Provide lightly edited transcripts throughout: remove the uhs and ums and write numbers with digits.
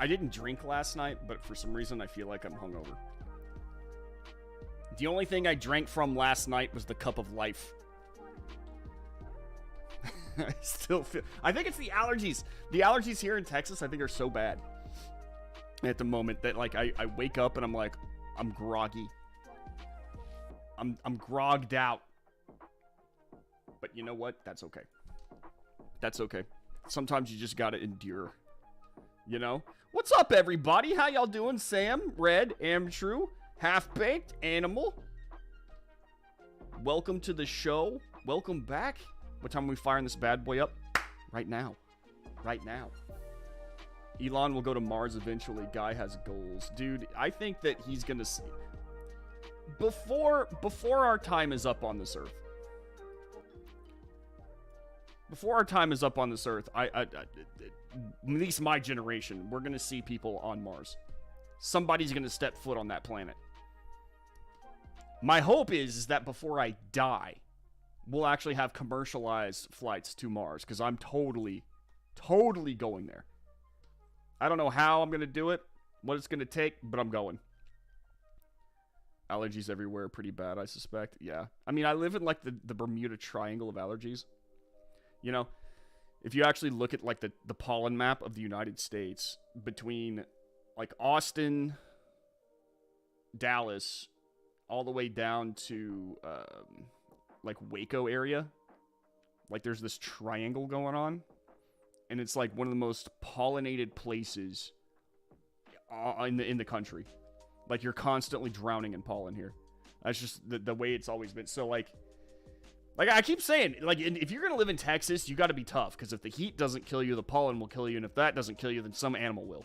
I didn't drink last night, but for some reason I feel like I'm hungover. The only thing I drank from last night was the cup of life. I still feel... I think it's the allergies. The allergies here in Texas, I think, are so bad at the moment that, like, I wake up and I'm like, I'm groggy. I'm grogged out. But you know what? That's okay. That's okay. Sometimes you just gotta endure. You know? What's up, everybody? How y'all doing? Sam, Red, Amtrue, Half-Baked, Animal. Welcome to the show. Welcome back. What time are we firing this bad boy up? Right now. Right now. Elon will go to Mars eventually. Guy has goals. Dude, I think that he's gonna see... Before our time is up on this earth. Before our time is up on this earth, at least my generation, we're gonna see people on Mars. Somebody's gonna step foot on that planet. My hope is that before I die, we'll actually have commercialized flights to Mars, because I'm totally going there. I don't know how I'm gonna do it, what it's gonna take, but I'm going. Allergies everywhere, pretty bad, I suspect. Yeah. I mean, I live in, like, the Bermuda Triangle of allergies. You know, if you actually look at, like, the pollen map of the United States between, like, Austin, Dallas, all the way down to, like, Waco area, like, there's this triangle going on, and it's, like, one of the most pollinated places in the country. Like, you're constantly drowning in pollen here. That's just the way it's always been. So, like I keep saying, like, if you're gonna live in Texas, you gotta be tough, because if the heat doesn't kill you, the pollen will kill you, and if that doesn't kill you, then some animal will.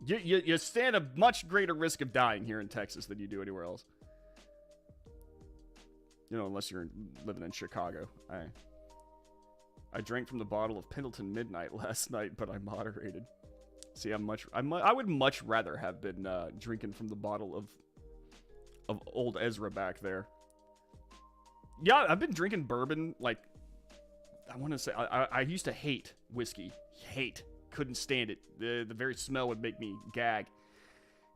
You stand a much greater risk of dying here in Texas than you do anywhere else. You know, unless you're living in Chicago. I drank from the bottle of Pendleton Midnight last night, but I moderated. See, I would much rather have been drinking from the bottle of Old Ezra back there. Yeah, I've been drinking bourbon, like, I want to say, I used to hate whiskey. Couldn't stand it. The very smell would make me gag.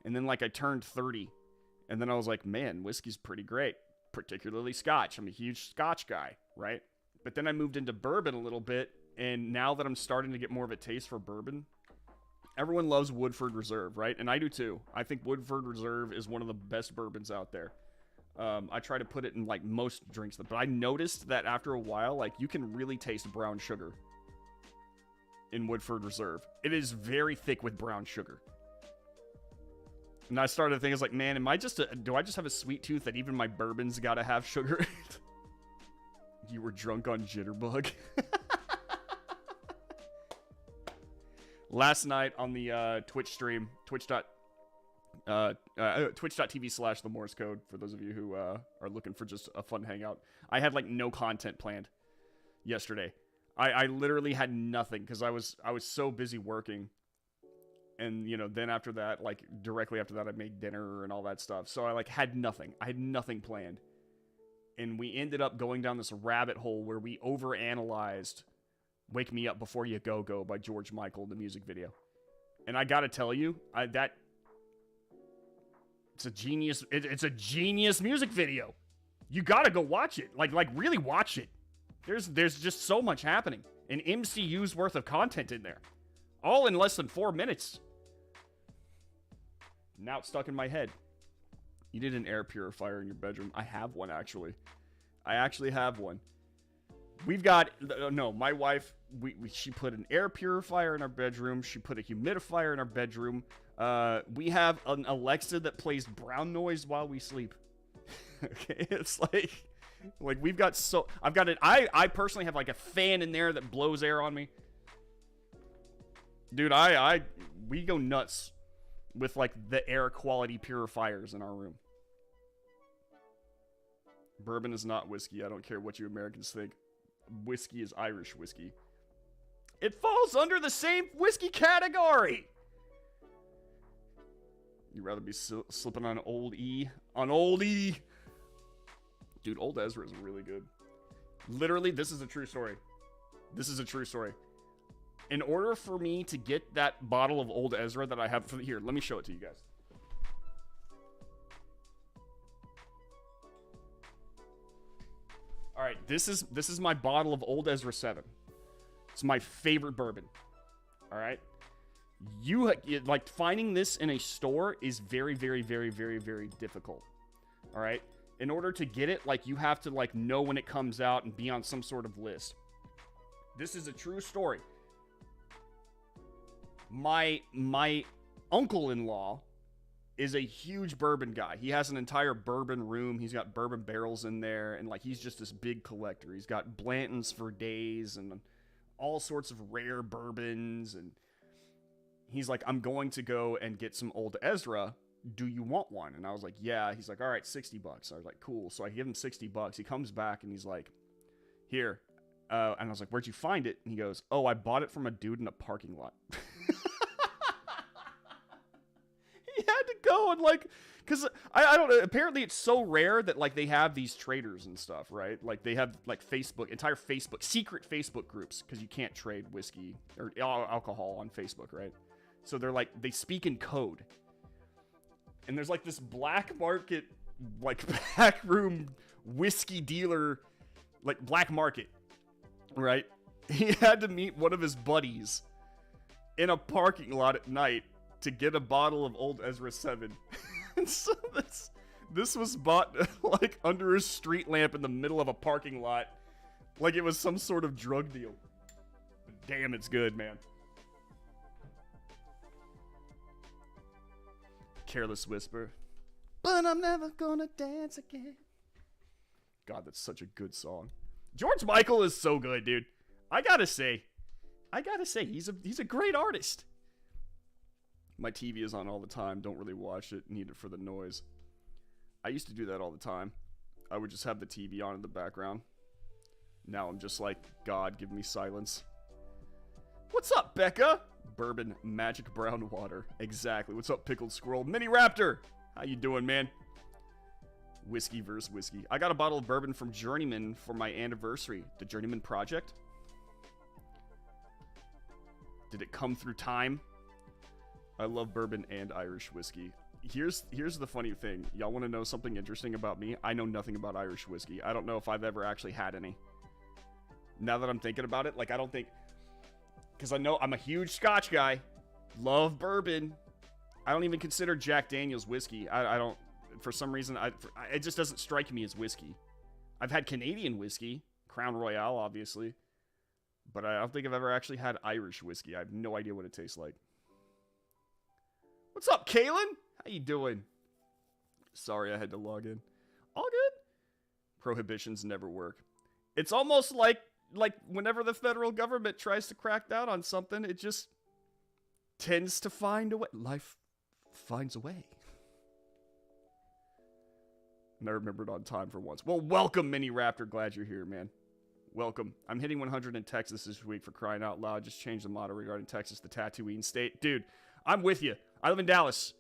And then, like, I turned 30, and then I was like, man, whiskey's pretty great, particularly Scotch. I'm a huge Scotch guy, right? But then I moved into bourbon a little bit, and now that I'm starting to get more of a taste for bourbon, everyone loves Woodford Reserve, right? And I do too. I think Woodford Reserve is one of the best bourbons out there. I try to put it in, like, most drinks, but I noticed that after a while, like, you can really taste brown sugar in Woodford Reserve. It is very thick with brown sugar. And I started to think, I was like, man, do I just have a sweet tooth that even my bourbons gotta have sugar? You were drunk on Jitterbug. Last night on the Twitch stream, twitch.tv/the Morse Code, for those of you who are looking for just a fun hangout. I had, like, no content planned yesterday. I literally had nothing, because I was so busy working. And, you know, then after that, like, directly after that, I made dinner and all that stuff. So I, like, had nothing. I had nothing planned. And we ended up going down this rabbit hole where we overanalyzed Wake Me Up Before You Go Go by George Michael, the music video. And I gotta tell you, it's a genius, it's a genius music video. You gotta go watch it. Like really watch it. There's just so much happening. An MCU's worth of content in there. All in less than 4 minutes. Now it's stuck in my head. You need an air purifier in your bedroom. I have one, actually. I actually have one. We've got... No, my wife, she put an air purifier in our bedroom. She put a humidifier in our bedroom. We have an Alexa that plays brown noise while we sleep. Okay, it's like we've got so... I've got it... I personally have, like, a fan in there that blows air on me. Dude, we go nuts with, like, the air quality purifiers in our room. Bourbon is not whiskey. I don't care what you Americans think. Whiskey is Irish whiskey. It falls under the same whiskey category. You'd rather be slipping on Old E? On Old E! Dude, Old Ezra is really good. Literally, this is a true story. This is a true story. In order for me to get that bottle of Old Ezra that I have... Here, let me show it to you guys. All right, this is my bottle of Old Ezra 7. It's my favorite bourbon. All right. Like finding this in a store is very, very, very, very, very difficult. All right. In order to get it, like you have to like know when it comes out and be on some sort of list. This is a true story. My uncle-in-law is a huge bourbon guy. He has an entire bourbon room. He's got bourbon barrels in there, and like he's just this big collector. He's got Blanton's for days and all sorts of rare bourbons, and he's like, I'm going to go and get some Old Ezra. Do you want one? And I was like, yeah. He's like, all right, $60. I was like, cool. So I give him $60. He comes back and he's like, here. And I was like, where'd you find it? And he goes, oh, I bought it from a dude in a parking lot. He had to go and like, because I don't know, apparently it's so rare that like they have these traders and stuff, right? Like they have like entire secret Facebook groups, because you can't trade whiskey or alcohol on Facebook, right? So they're like, they speak in code. And there's like this black market, like backroom whiskey dealer, like black market, right? He had to meet one of his buddies in a parking lot at night to get a bottle of Old Ezra 7. And so this was bought like under a street lamp in the middle of a parking lot, like it was some sort of drug deal. Damn, it's good, man. Careless Whisper. But I'm never gonna dance again. God, that's such a good song. George Michael is so good, dude. I gotta say, he's a great artist. My TV is on all the time. Don't really watch it. Need it for the noise. I used to do that all the time. I would just have the TV on in the background. Now I'm just like, God, give me silence. What's up, Becca? Bourbon Magic Brown Water. Exactly. What's up, Pickled Squirrel? Mini Raptor. How you doing, man? Whiskey versus whiskey. I got a bottle of bourbon from Journeyman for my anniversary. The Journeyman Project. Did it come through time? I love bourbon and Irish whiskey. Here's the funny thing. Y'all want to know something interesting about me? I know nothing about Irish whiskey. I don't know if I've ever actually had any. Now that I'm thinking about it, like I don't think... Because I know I'm a huge Scotch guy. Love bourbon. I don't even consider Jack Daniel's whiskey. I don't... For some reason, it just doesn't strike me as whiskey. I've had Canadian whiskey. Crown Royal, obviously. But I don't think I've ever actually had Irish whiskey. I have no idea what it tastes like. What's up, Kaylin? How you doing? Sorry, I had to log in. All good? Prohibitions never work. It's almost like whenever the federal government tries to crack down on something, it just tends to find a way. Life finds a way. And I remembered on time for once. Well, welcome, Mini Raptor. Glad you're here, man. Welcome. I'm hitting 100 in Texas this week, for crying out loud. Just changed the motto regarding Texas to Tatooine State. Dude, I'm with you. I live in Dallas.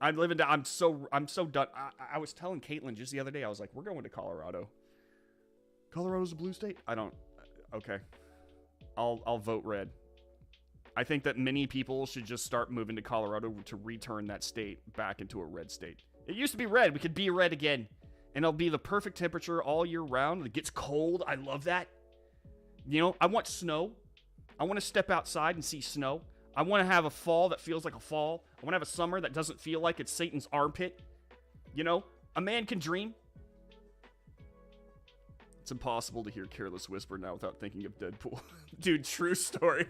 I'm so done. I was telling Caitlin just the other day, I was like, we're going to Colorado. Colorado's a blue state? I don't... Okay. I'll vote red. I think that many people should just start moving to Colorado to return that state back into a red state. It used to be red. We could be red again. And it'll be the perfect temperature all year round. It gets cold. I love that. You know, I want snow. I want to step outside and see snow. I want to have a fall that feels like a fall. I want to have a summer that doesn't feel like it's Satan's armpit. You know, a man can dream. It's impossible to hear Careless Whisper now without thinking of Deadpool. Dude, true story.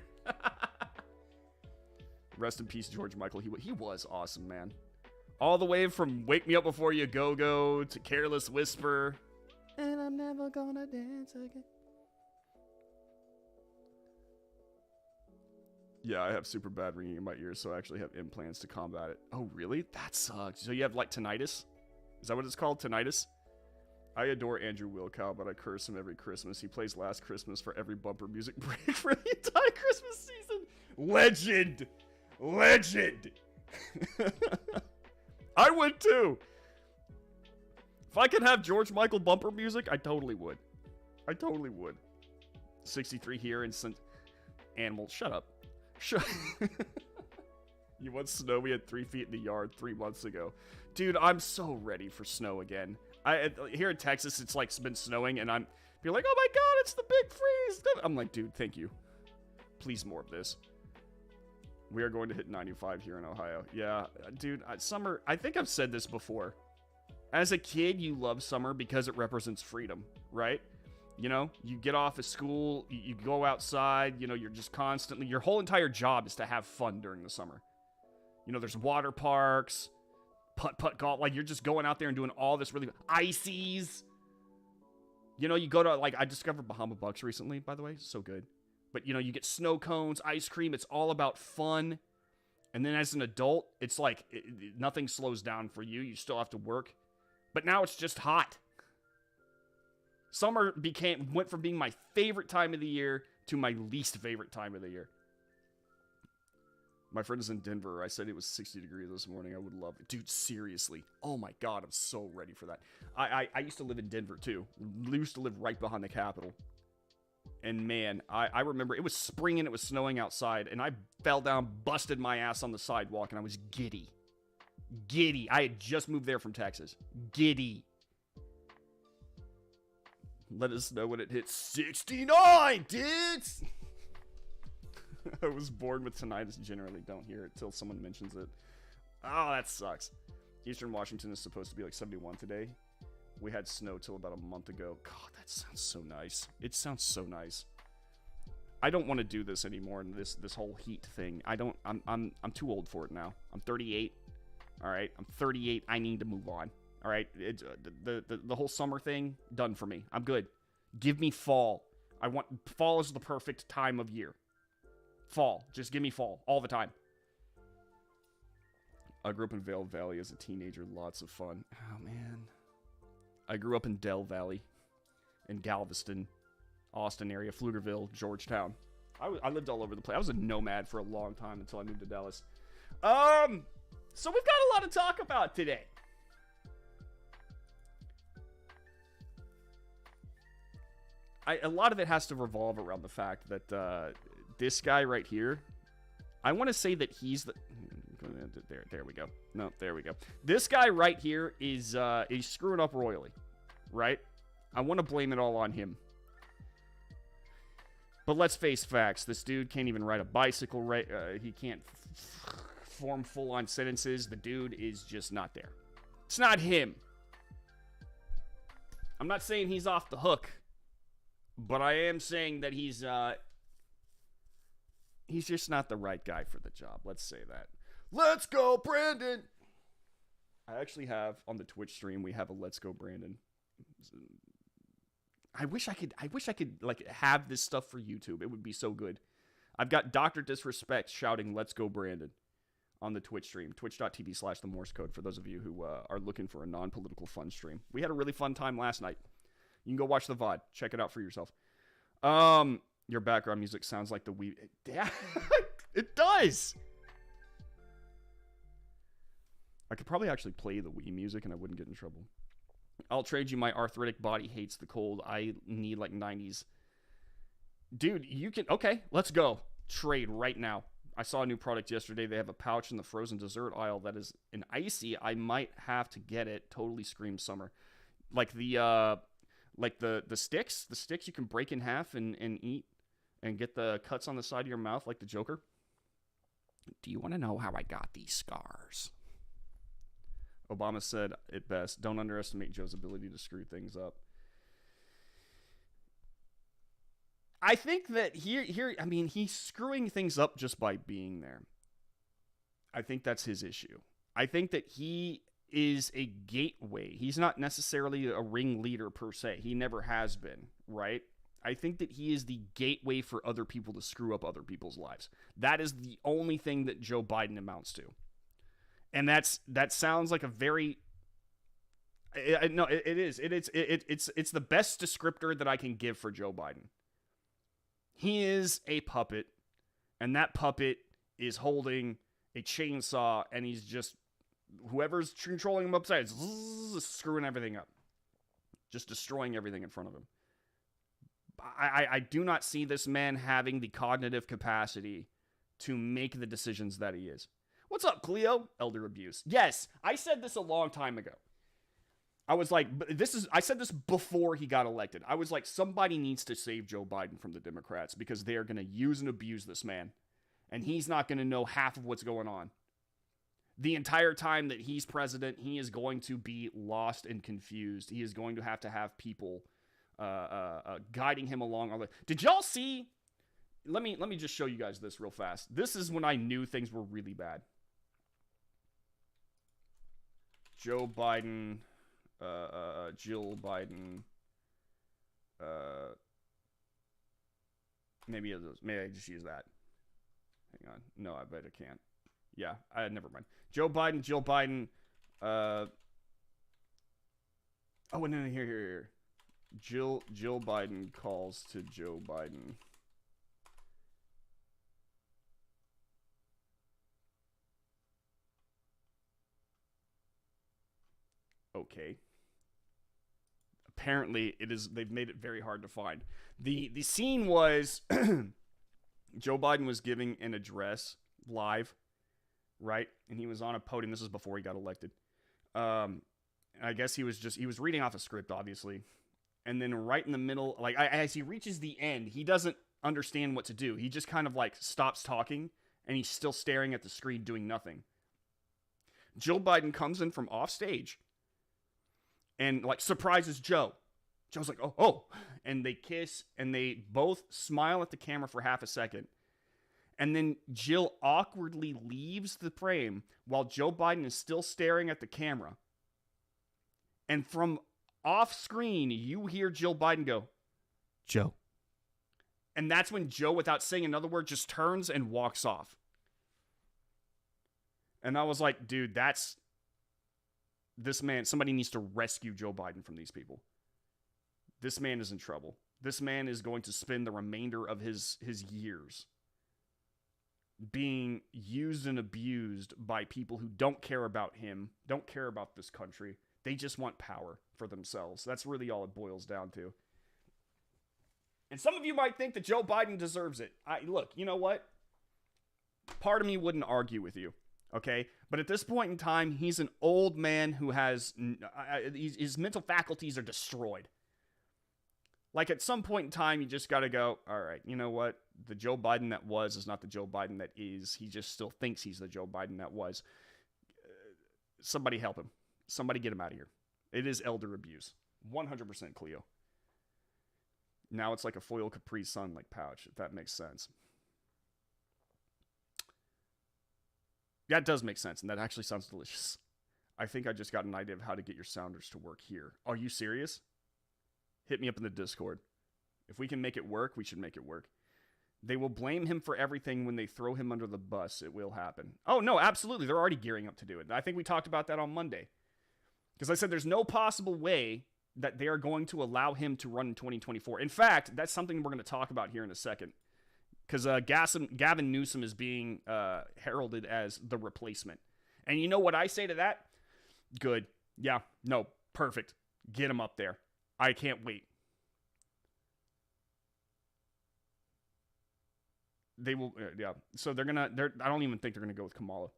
Rest in peace, George Michael. He was awesome, man. All the way from Wake Me Up Before You Go to Careless Whisper. And I'm never gonna dance again. Yeah, I have super bad ringing in my ears, so I actually have implants to combat it. Oh, really? That sucks. So you have, like, tinnitus? Is that what it's called? Tinnitus? I adore Andrew Wilkow, but I curse him every Christmas. He plays Last Christmas for every bumper music break for the entire Christmas season. Legend! Legend! I would, too! If I could have George Michael bumper music, I totally would. I totally would. 63 here and Animal, shut up. You want snow? We had 3 feet in the yard 3 months ago. Dude, I'm so ready for snow again. Here in Texas, it's like been snowing, and Be like, oh my god, it's the big freeze. I'm like, dude, thank you. Please more of this. We are going to hit 95 here in Ohio. Yeah, dude, summer, I think I've said this before. As a kid, you love summer because it represents freedom, right? You know, you get off of school, you go outside, you know, you're just constantly, your whole entire job is to have fun during the summer. You know, there's water parks, putt golf, like you're just going out there and doing all this really, ices. You know, you go to, like, I discovered Bahama Bucks recently, by the way, so good. But, you know, you get snow cones, ice cream, it's all about fun. And then as an adult, it's like, nothing slows down for you, you still have to work. But now it's just hot. Summer went from being my favorite time of the year to my least favorite time of the year. My friend is in Denver. I said it was 60 degrees this morning. I would love it. Dude, seriously. Oh my god, I'm so ready for that. I used to live in Denver too. I used to live right behind the Capitol. And man, I remember it was spring and it was snowing outside. And I fell down, busted my ass on the sidewalk, and I was giddy. Giddy. I had just moved there from Texas. Giddy. Let us know when it hits 69, dudes! I was born with tinnitus. Generally don't hear it till someone mentions it. Oh, that sucks. Eastern Washington is supposed to be like 71 today. We had snow till about a month ago. God, that sounds so nice. It sounds so nice. I don't want to do this anymore. This whole heat thing. I'm too old for it now. I'm 38. All right, I'm 38. I need to move on. All right, the whole summer thing, done for me. I'm good. Give me fall. Fall is the perfect time of year. Fall. Just give me fall all the time. I grew up in Vail Valley as a teenager. Lots of fun. Oh, man. I grew up in Dell Valley, in Galveston, Austin area, Pflugerville, Georgetown. I lived all over the place. I was a nomad for a long time until I moved to Dallas. So we've got a lot to talk about today. A lot of it has to revolve around the fact that this guy right here, I want to say that he's the... There we go. No, there we go. This guy right here is screwing up royally, right? I want to blame it all on him. But let's face facts. This dude can't even ride a bicycle, right? He can't form full-on sentences. The dude is just not there. It's not him. I'm not saying he's off the hook, but I am saying that he's just not the right guy for the job. Let's say that. Let's go, Brandon! I actually have, on the Twitch stream, we have a Let's Go, Brandon. I wish I could, like, have this stuff for YouTube. It would be so good. I've got Dr. Disrespect shouting, Let's Go, Brandon, on the Twitch stream. Twitch.tv/the Morse code for those of you who are looking for a non-political fun stream. We had a really fun time last night. You can go watch the VOD. Check it out for yourself. Your background music sounds like the Wii. Yeah, it does! I could probably actually play the Wii music and I wouldn't get in trouble. I'll trade you. My arthritic body hates the cold. I need like 90s. Dude, you can... Okay, let's go. Trade right now. I saw a new product yesterday. They have a pouch in the frozen dessert aisle that is an icy. I might have to get it. Totally screams summer. Like the sticks. The sticks you can break in half and eat and get the cuts on the side of your mouth like the Joker. Do you want to know how I got these scars? Obama said it best. Don't underestimate Joe's ability to screw things up. I think that I mean, he's screwing things up just by being there. I think that's his issue. I think that he is a gateway. He's not necessarily a ringleader per se. He never has been, right? I think that he is the gateway for other people to screw up other people's lives. That is the only thing that Joe Biden amounts to. And that sounds like a very... No, it is. It's the best descriptor that I can give for Joe Biden. He is a puppet, and that puppet is holding a chainsaw, and he's just... Whoever's controlling him upside is screwing everything up. Just destroying everything in front of him. I do not see this man having the cognitive capacity to make the decisions that he is. What's up, Cleo? Elder abuse. Yes, I said this a long time ago. I was like, I said this before he got elected. I was like, somebody needs to save Joe Biden from the Democrats because they are going to use and abuse this man. And he's not going to know half of what's going on. The entire time that he's president, he is going to be lost and confused. He is going to have people guiding him along. Did y'all see? Let me just show you guys this real fast. This is when I knew things were really bad. Joe Biden, Jill Biden. Maybe I just use that. Hang on. No, I bet I can't. Yeah, never mind. Joe Biden, Jill Biden. Oh, no, here. Jill Biden calls to Joe Biden. Okay. Apparently, they've made it very hard to find. The scene was Joe Biden was giving an address live, right? And he was on a podium. This is before he got elected. I guess he was reading off a script, obviously. And then right in the middle, like as he reaches the end, he doesn't understand what to do. He just kind of like stops talking and he's still staring at the screen doing nothing. Jill Biden comes in from off stage and like surprises Joe. Joe's like, oh, and they kiss and they both smile at the camera for half a second. And then Jill awkwardly leaves the frame while Joe Biden is still staring at the camera. And from off screen, you hear Jill Biden go, Joe. And that's when Joe, without saying another word, just turns and walks off. And I was like, dude, this man, somebody needs to rescue Joe Biden from these people. This man is in trouble. This man is going to spend the remainder of his years being used and abused by people who don't care about him, don't care about this country. They just want power for themselves. That's really all it boils down to. And some of you might think that Joe Biden deserves it. Look, you know what? Part of me wouldn't argue with you, okay? But at this point in time, he's an old man who has... his mental faculties are destroyed. Like, at some point in time, you just got to go, all right, you know what? The Joe Biden that was is not the Joe Biden that is. He just still thinks he's the Joe Biden that was. Somebody help him. Somebody get him out of here. It is elder abuse. 100% Cleo. Now it's like a foil Capri Sun like pouch, if that makes sense. That does make sense, and that actually sounds delicious. I think I just got an idea of how to get your sounders to work here. Are you serious? Hit me up in the Discord. If we can make it work, we should make it work. They will blame him for everything when they throw him under the bus. It will happen. Oh, no, absolutely. They're already gearing up to do it. I think we talked about that on Monday. Because I said there's no possible way that they are going to allow him to run in 2024. In fact, that's something we're going to talk about here in a second. Because Gavin Newsom is being heralded as the replacement. And you know what I say to that? Good. Yeah. No. Perfect. Get him up there. I can't wait. They will, yeah. So I don't even think they're going to go with Kamala.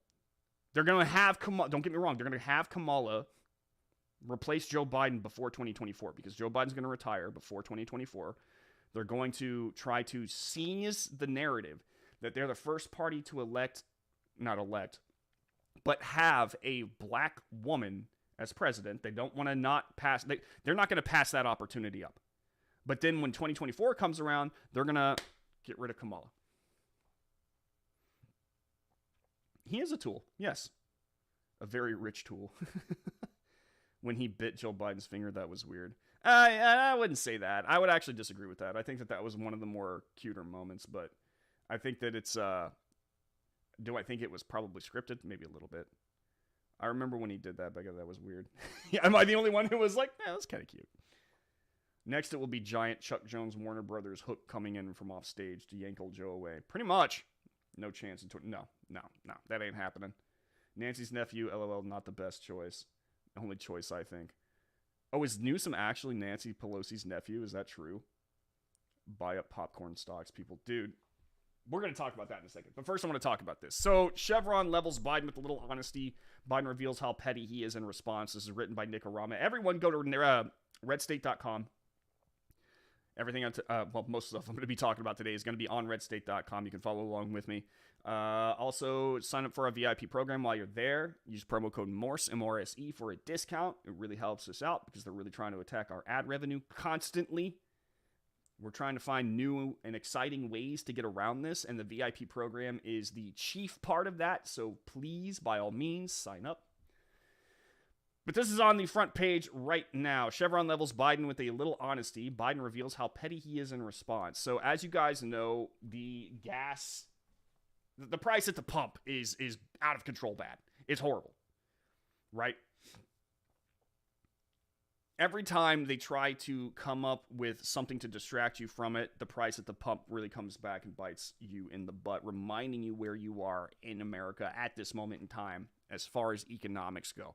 They're going to have Kamala, don't get me wrong, they're going to have Kamala replace Joe Biden before 2024 because Joe Biden's going to retire before 2024. They're going to try to seize the narrative that they're the first party to but have a black woman as president. They don't want to not pass, they're not going to pass that opportunity up. But then when 2024 comes around, they're going to get rid of Kamala. He is a tool, yes. A very rich tool. When he bit Joe Biden's finger, that was weird. I wouldn't say that. I would actually disagree with that. I think that was one of the more cuter moments, but I think that it's... do I think it was probably scripted? Maybe a little bit. I remember when he did that, but that was weird. Am I the only one who was like, that's kind of cute? Next, it will be giant Chuck Jones Warner Brothers hook coming in from off stage to yank old Joe away. Pretty much. No chance. No. That ain't happening. Nancy's nephew, LOL, not the best choice. Only choice, I think. Oh, is Newsom actually Nancy Pelosi's nephew? Is that true? Buy up popcorn stocks, people. Dude, We're going to talk about that in a second. But first, I want to talk about this. So, Chevron levels Biden with a little honesty. Biden reveals how petty he is in response. This is written by Nick Arama. Everyone go to redstate.com. Everything, most of the stuff I'm going to be talking about today is going to be on redstate.com. You can follow along with me. Also, sign up for our VIP program while you're there. Use promo code MORSE, M-O-R-S-E, for a discount. It really helps us out because they're really trying to attack our ad revenue constantly. We're trying to find new and exciting ways to get around this, and the VIP program is the chief part of that, so please, by all means, sign up. But this is on the front page right now. Chevron levels Biden with a little honesty. Biden reveals how petty he is in response. So as you guys know, the price at the pump is out of control bad. It's horrible, right? Every time they try to come up with something to distract you from it, the price at the pump really comes back and bites you in the butt, reminding you where you are in America at this moment in time as far as economics go.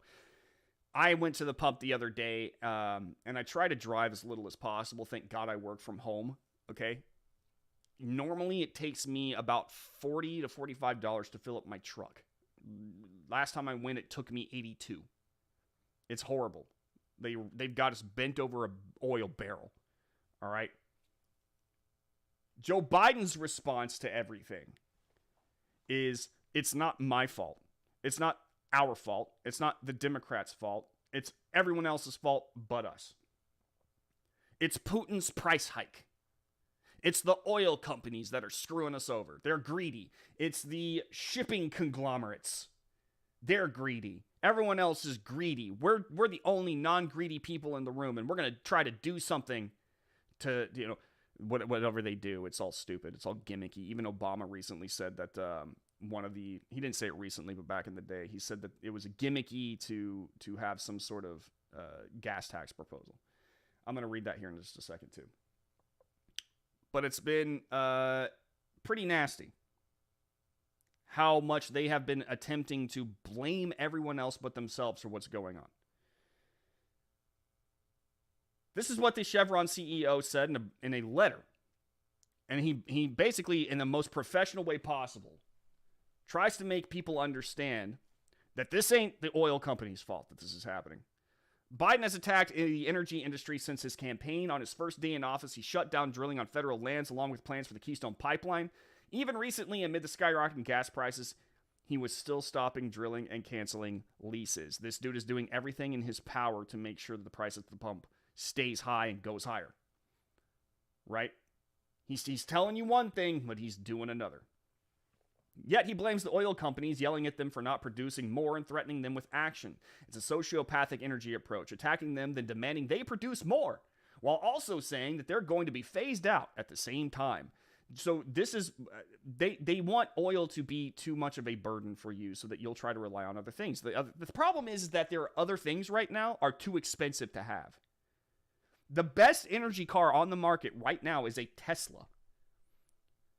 I went to the pump the other day, and I try to drive as little as possible. Thank God I work from home, okay? Normally, it takes me about $40 to $45 to fill up my truck. Last time I went, it took me $82. It's horrible. They've got us bent over an oil barrel, all right? Joe Biden's response to everything is, it's not my fault. It's not our fault. It's not the Democrats' fault. It's everyone else's fault but us. It's Putin's price hike. It's the oil companies that are screwing us over. They're greedy. It's the shipping conglomerates. They're greedy. Everyone else is greedy. We're the only non-greedy people in the room, and we're going to try to do something to, whatever they do. It's all stupid. It's all gimmicky. Even Obama recently said that he didn't say it recently, but back in the day, he said that it was a gimmicky to have some sort of gas tax proposal. I'm going to read that here in just a second, too. But it's been pretty nasty how much they have been attempting to blame everyone else but themselves for what's going on. This is what the Chevron CEO said in a letter. And he basically, in the most professional way possible, tries to make people understand that this ain't the oil company's fault that this is happening. Biden has attacked the energy industry since his campaign. On his first day in office, he shut down drilling on federal lands along with plans for the Keystone Pipeline. Even recently, amid the skyrocketing gas prices, he was still stopping drilling and canceling leases. This dude is doing everything in his power to make sure that the price at the pump stays high and goes higher. Right? He's telling you one thing, but he's doing another. Yet he blames the oil companies, yelling at them for not producing more and threatening them with action. It's a sociopathic energy approach, attacking them, then demanding they produce more, while also saying that they're going to be phased out at the same time. So this is, they want oil to be too much of a burden for you so that you'll try to rely on other things. The problem is that there are other things right now are too expensive to have. The best energy car on the market right now is a Tesla.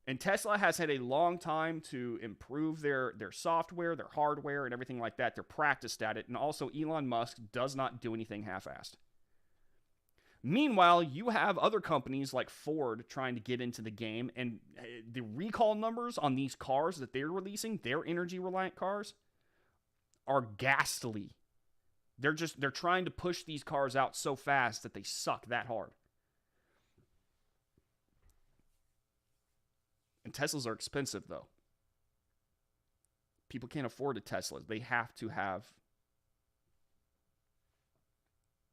And Tesla has had a long time to improve their software, their hardware, and everything like that. They're practiced at it. And also, Elon Musk does not do anything half-assed. Meanwhile, you have other companies like Ford trying to get into the game, and the recall numbers on these cars that they're releasing, their energy-reliant cars, are ghastly. They're trying to push these cars out so fast that they suck that hard. And Teslas are expensive, though. People can't afford a Tesla. They have to have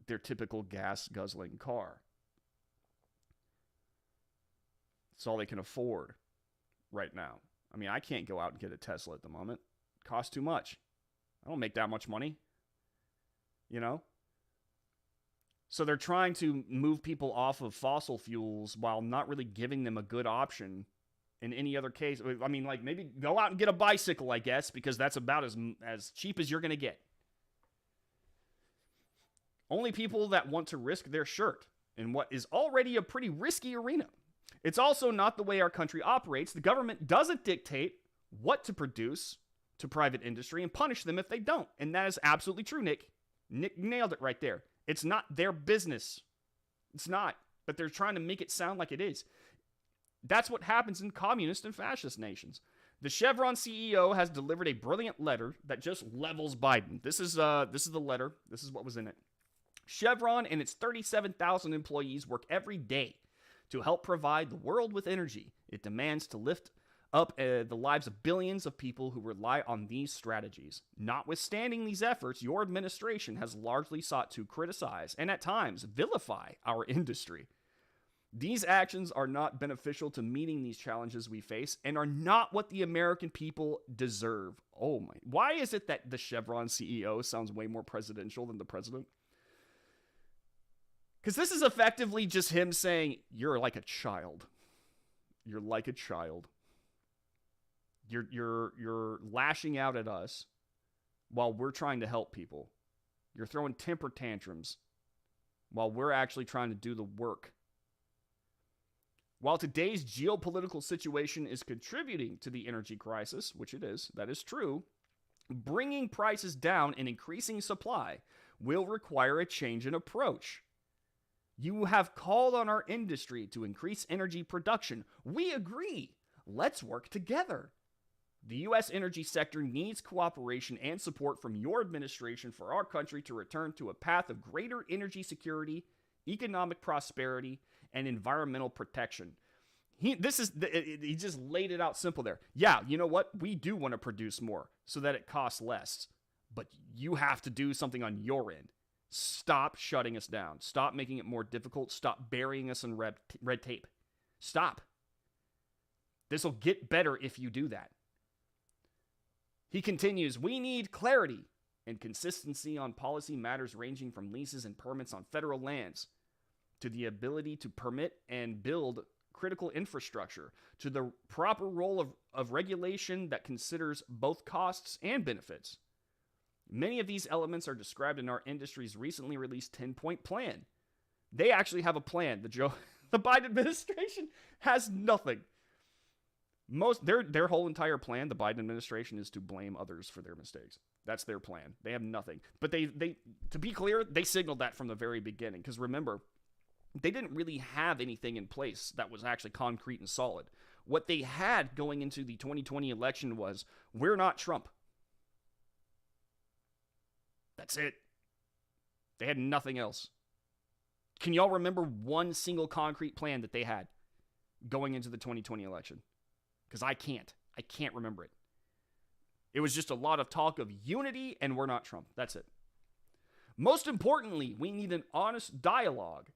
their typical gas-guzzling car. It's all they can afford right now. I mean, I can't go out and get a Tesla at the moment. It costs too much. I don't make that much money. So they're trying to move people off of fossil fuels while not really giving them a good option in any other case. I mean, like, maybe go out and get a bicycle, I guess, because that's about as cheap as you're going to get. Only people that want to risk their shirt in what is already a pretty risky arena. It's also not the way our country operates. The government doesn't dictate what to produce to private industry and punish them if they don't. And that is absolutely true, Nick. Nick nailed it right there. It's not their business. It's not. But they're trying to make it sound like it is. That's what happens in communist and fascist nations. The Chevron CEO has delivered a brilliant letter that just levels Biden. This is the letter. This is what was in it. Chevron and its 37,000 employees work every day to help provide the world with energy. It demands to lift up the lives of billions of people who rely on these strategies. Notwithstanding these efforts, your administration has largely sought to criticize and at times vilify our industry. These actions are not beneficial to meeting these challenges we face and are not what the American people deserve. Oh my. Why is it that the Chevron CEO sounds way more presidential than the president? Because this is effectively just him saying, you're like a child. You're like a child. You're lashing out at us while we're trying to help people. You're throwing temper tantrums while we're actually trying to do the work. While today's geopolitical situation is contributing to the energy crisis, which it is, that is true, bringing prices down and increasing supply will require a change in approach. You have called on our industry to increase energy production. We agree. Let's work together. The U.S. energy sector needs cooperation and support from your administration for our country to return to a path of greater energy security, economic prosperity, and environmental protection. He just laid it out simple there. Yeah, you know what? We do want to produce more so that it costs less. But you have to do something on your end. Stop shutting us down. Stop making it more difficult. Stop burying us in red tape. Stop. This will get better if you do that. He continues, we need clarity and consistency on policy matters ranging from leases and permits on federal lands to the ability to permit and build critical infrastructure, to the proper role of regulation that considers both costs and benefits. Many of these elements are described in our industry's recently released 10-point plan. They actually have a plan. The Biden administration has nothing. Their whole entire plan, the Biden administration, is to blame others for their mistakes. That's their plan. They have nothing. But they to be clear, they signaled that from the very beginning. Because remember, they didn't really have anything in place that was actually concrete and solid. What they had going into the 2020 election was, we're not Trump. That's it. They had nothing else. Can y'all remember one single concrete plan that they had going into the 2020 election? Because I can't. I can't remember it. It was just a lot of talk of unity and we're not Trump. That's it. Most importantly, we need an honest dialogue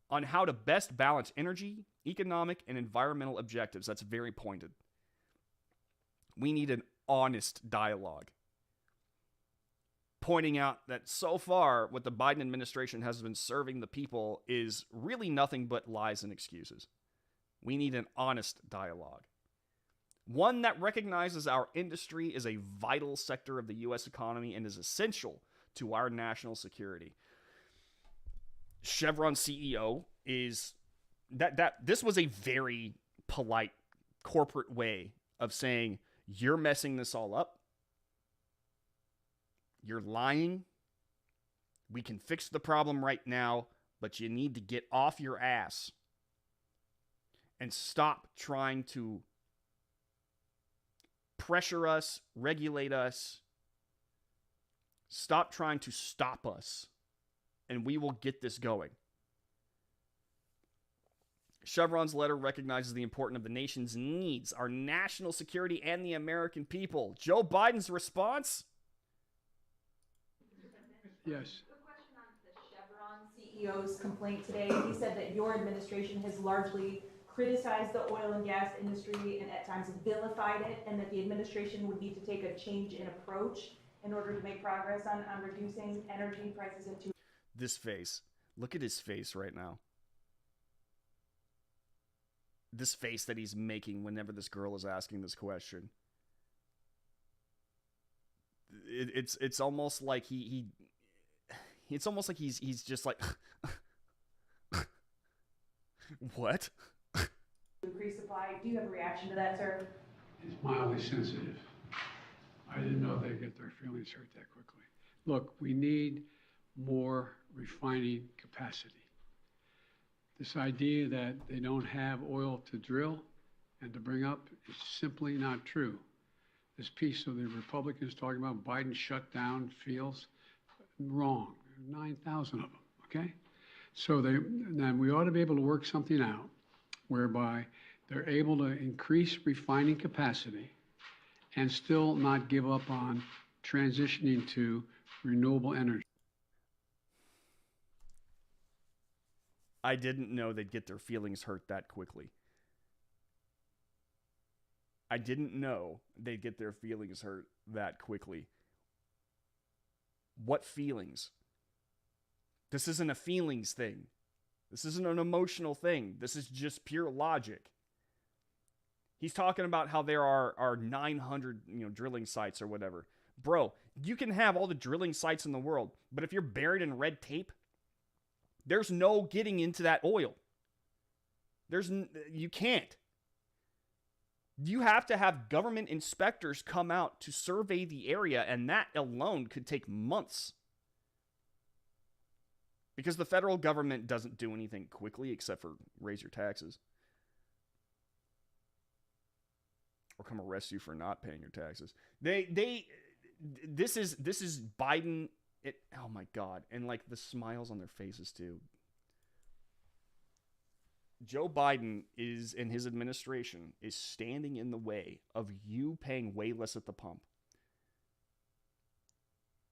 on how to best balance energy, economic, and environmental objectives. That's very pointed. We need an honest dialogue. Pointing out that so far, what the Biden administration has been serving the people is really nothing but lies and excuses. We need an honest dialogue. One that recognizes our industry is a vital sector of the U.S. economy and is essential to our national security. Chevron CEO is that this was a very polite corporate way of saying, you're messing this all up. You're lying. We can fix the problem right now, but you need to get off your ass and stop trying to pressure us, regulate us. Stop trying to stop us, and we will get this going. Chevron's letter recognizes the importance of the nation's needs, our national security, and the American people. Joe Biden's response? Yes. A question on the Chevron CEO's complaint today. He said that your administration has largely criticized the oil and gas industry and at times vilified it, and that the administration would need to take a change in approach in order to make progress on reducing energy prices into this face. Look at his face right now. This face that he's making whenever this girl is asking this question. It's almost like it's almost like he's just like what? increase supply. Do you have a reaction to that, sir? It's mildly sensitive. I didn't know they'd get their feelings hurt that quickly. Look, we need more refining capacity. This idea that they don't have oil to drill and to bring up is simply not true. This piece of the Republicans talking about Biden shut down fields, wrong. 9,000 of them, okay? So then we ought to be able to work something out whereby they're able to increase refining capacity and still not give up on transitioning to renewable energy. I didn't know they'd get their feelings hurt that quickly. I didn't know they'd get their feelings hurt that quickly. What feelings? This isn't a feelings thing. This isn't an emotional thing. This is just pure logic. He's talking about how there are 900, drilling sites or whatever. Bro, you can have all the drilling sites in the world, but if you're buried in red tape, there's no getting into that oil. You can't. You have to have government inspectors come out to survey the area, and that alone could take months. Because the federal government doesn't do anything quickly except for raise your taxes. Or come arrest you for not paying your taxes. This is Biden. Oh my God. And like the smiles on their faces too. Joe Biden and his administration is standing in the way of you paying way less at the pump.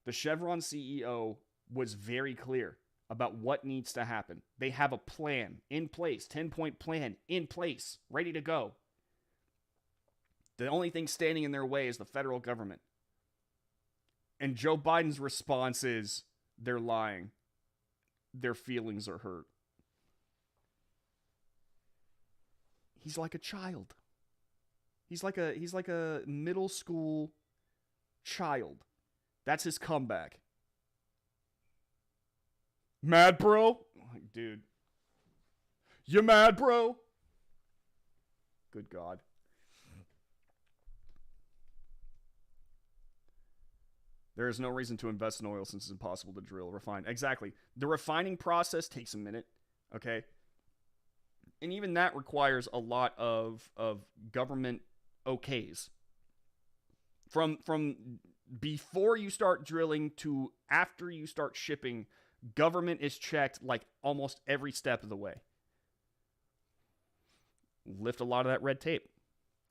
The Chevron CEO was very clear about what needs to happen. They have a plan in place, 10-point plan in place, ready to go. The only thing standing in their way is the federal government. And Joe Biden's response is, they're lying. Their feelings are hurt. He's like a child. He's like a middle school child. That's his comeback. Mad, bro? Like, dude. You mad, bro? Good God. There is no reason to invest in oil since it's impossible to drill, refine. Exactly. The refining process takes a minute, okay? And even that requires a lot of government okays. From before you start drilling to after you start shipping, government is checked like almost every step of the way. Lift a lot of that red tape.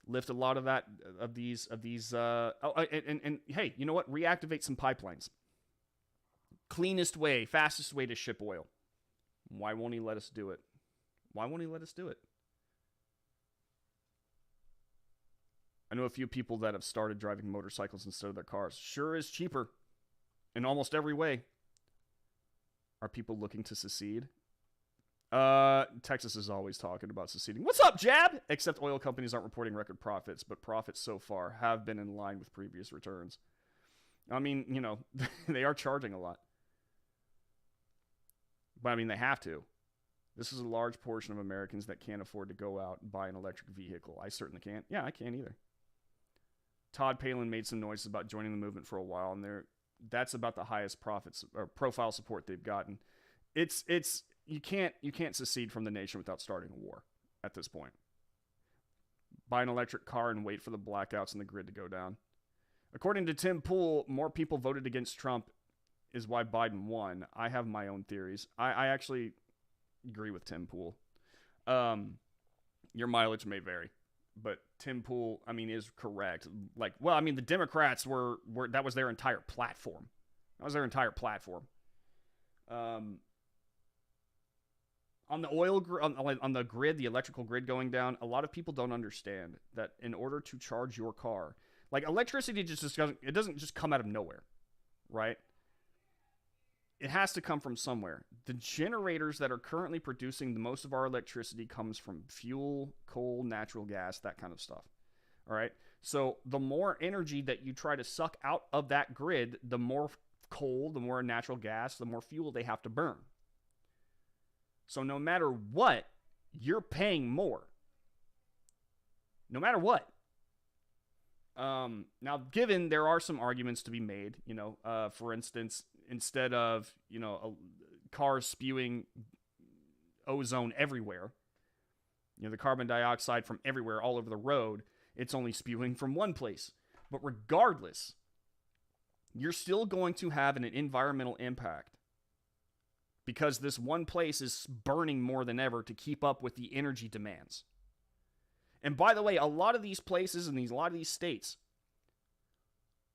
Lift a lot of these and hey, you know what? Reactivate some pipelines. Cleanest way, fastest way to ship oil. Why won't he let us do it? Why won't he let us do it? I know a few people that have started driving motorcycles instead of their cars. Sure is cheaper in almost every way. Are people looking to secede? Texas is always talking about seceding. What's up, Jab? Except oil companies aren't reporting record profits, but profits so far have been in line with previous returns. I mean, they are charging a lot. But I mean, they have to. This is a large portion of Americans that can't afford to go out and buy an electric vehicle. I certainly can't. Yeah, I can't either. Todd Palin made some noises about joining the movement for a while, and that's about the highest profits or profile support they've gotten. It's you can't secede from the nation without starting a war at this point. Buy an electric car and wait for the blackouts in the grid to go down. According to Tim Pool, more people voted against Trump is why Biden won. I have my own theories. I actually agree with Tim Pool. Your mileage may vary, but Tim Pool, is correct. The Democrats were that was their entire platform. On the on the grid, the electrical grid going down, a lot of people don't understand that in order to charge your car, electricity doesn't just come out of nowhere, right? It has to come from somewhere. The generators that are currently producing the most of our electricity comes from fuel, coal, natural gas, that kind of stuff. All right? So the more energy that you try to suck out of that grid, the more coal, the more natural gas, the more fuel they have to burn. So no matter what, you're paying more. No matter what. Now, given there are some arguments to be made, for instance, instead of, cars spewing ozone everywhere. The carbon dioxide from everywhere, all over the road, it's only spewing from one place. But regardless, you're still going to have an environmental impact because this one place is burning more than ever to keep up with the energy demands. And by the way, a lot of these places and a lot of these states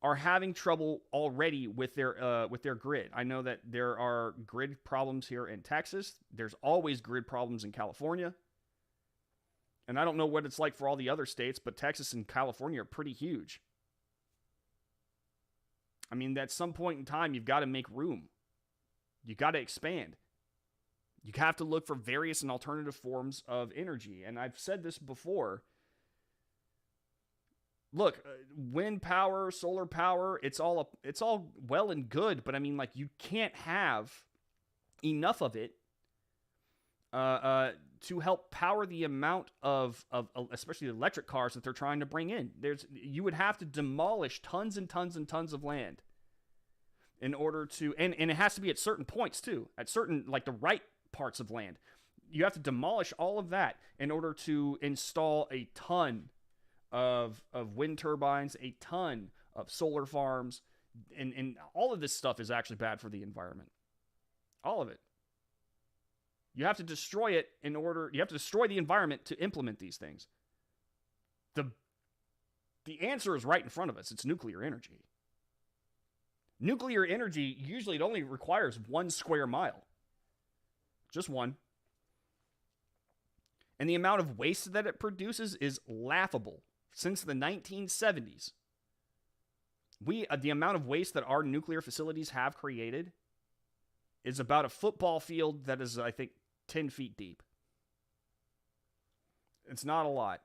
are having trouble already with their grid. I know that there are grid problems here in Texas. There's always grid problems in California. And I don't know what it's like for all the other states, but Texas and California are pretty huge. I mean, at some point in time, you've got to make room. You got to expand. You have to look for various and alternative forms of energy. And I've said this before. Look, wind power, solar power, it's all well and good, but I mean, like, you can't have enough of it to help power the amount of especially the electric cars that they're trying to bring in. You would have to demolish tons and tons and tons of land in order to, and it has to be at certain points too, at certain, like, the right parts of land. You have to demolish all of that in order to install a ton of wind turbines, a ton of solar farms, and all of this stuff is actually bad for the environment. All of it. You have to destroy it you have to destroy the environment to implement these things. The answer is right in front of us. It's nuclear energy. Nuclear energy, usually it only requires 1 square mile. Just one. And the amount of waste that it produces is laughable. Since the 1970s, the amount of waste that our nuclear facilities have created is about a football field that is, I think, 10 feet deep. It's not a lot.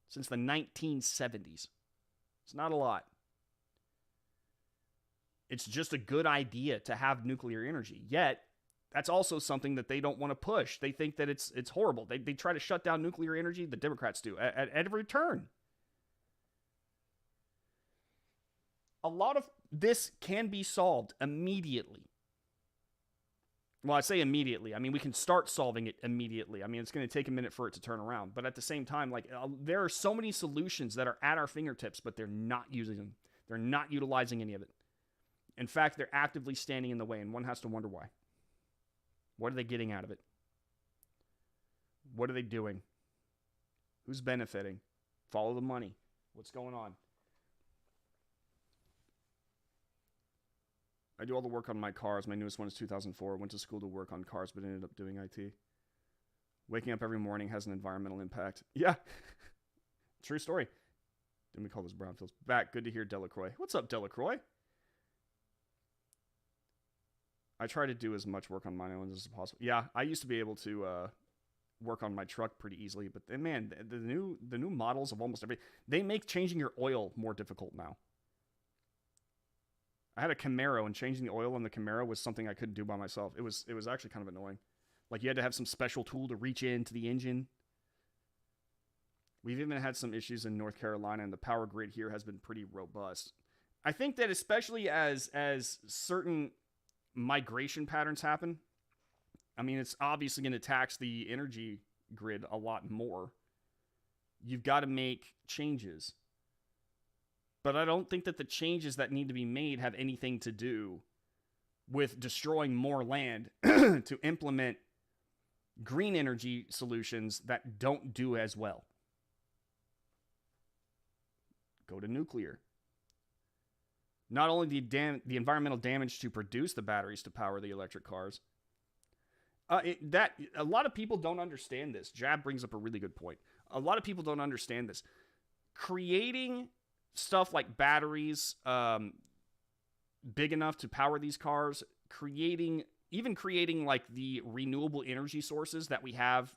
Since the 1970s. It's not a lot. It's just a good idea to have nuclear energy. Yet, that's also something that they don't want to push. They think that it's horrible. They try to shut down nuclear energy. The Democrats do at every turn. A lot of this can be solved immediately. Well, I say immediately. I mean, we can start solving it immediately. I mean, it's going to take a minute for it to turn around. But at the same time, like, there are so many solutions that are at our fingertips, but they're not using them. They're not utilizing any of it. In fact, they're actively standing in the way, and one has to wonder why. What are they getting out of it? What are they doing? Who's benefiting? Follow the money. What's going on? I do all the work on my cars. My newest one is 2004. Went to school to work on cars, but ended up doing IT. Waking up every morning has an environmental impact. Yeah. True story. Didn't we call this Brownfields? Back. Good to hear, Delacroix. What's up, Delacroix? I try to do as much work on my own as possible. Yeah, I used to be able to work on my truck pretty easily, but then, man, the new models of almost everything, they make changing your oil more difficult now. I had a Camaro, and changing the oil on the Camaro was something I couldn't do by myself. It was actually kind of annoying. Like, you had to have some special tool to reach into the engine. We've even had some issues in North Carolina, and the power grid here has been pretty robust. I think that especially as certain migration patterns happen, I mean, it's obviously going to tax the energy grid a lot more. You've got to make changes. But I don't think that the changes that need to be made have anything to do with destroying more land to implement green energy solutions that don't do as well. Go to nuclear. Not only the environmental damage to produce the batteries to power the electric cars, that a lot of people don't understand this. Jab brings up a really good point. A lot of people don't understand this. Creating stuff like batteries big enough to power these cars, creating like the renewable energy sources that we have,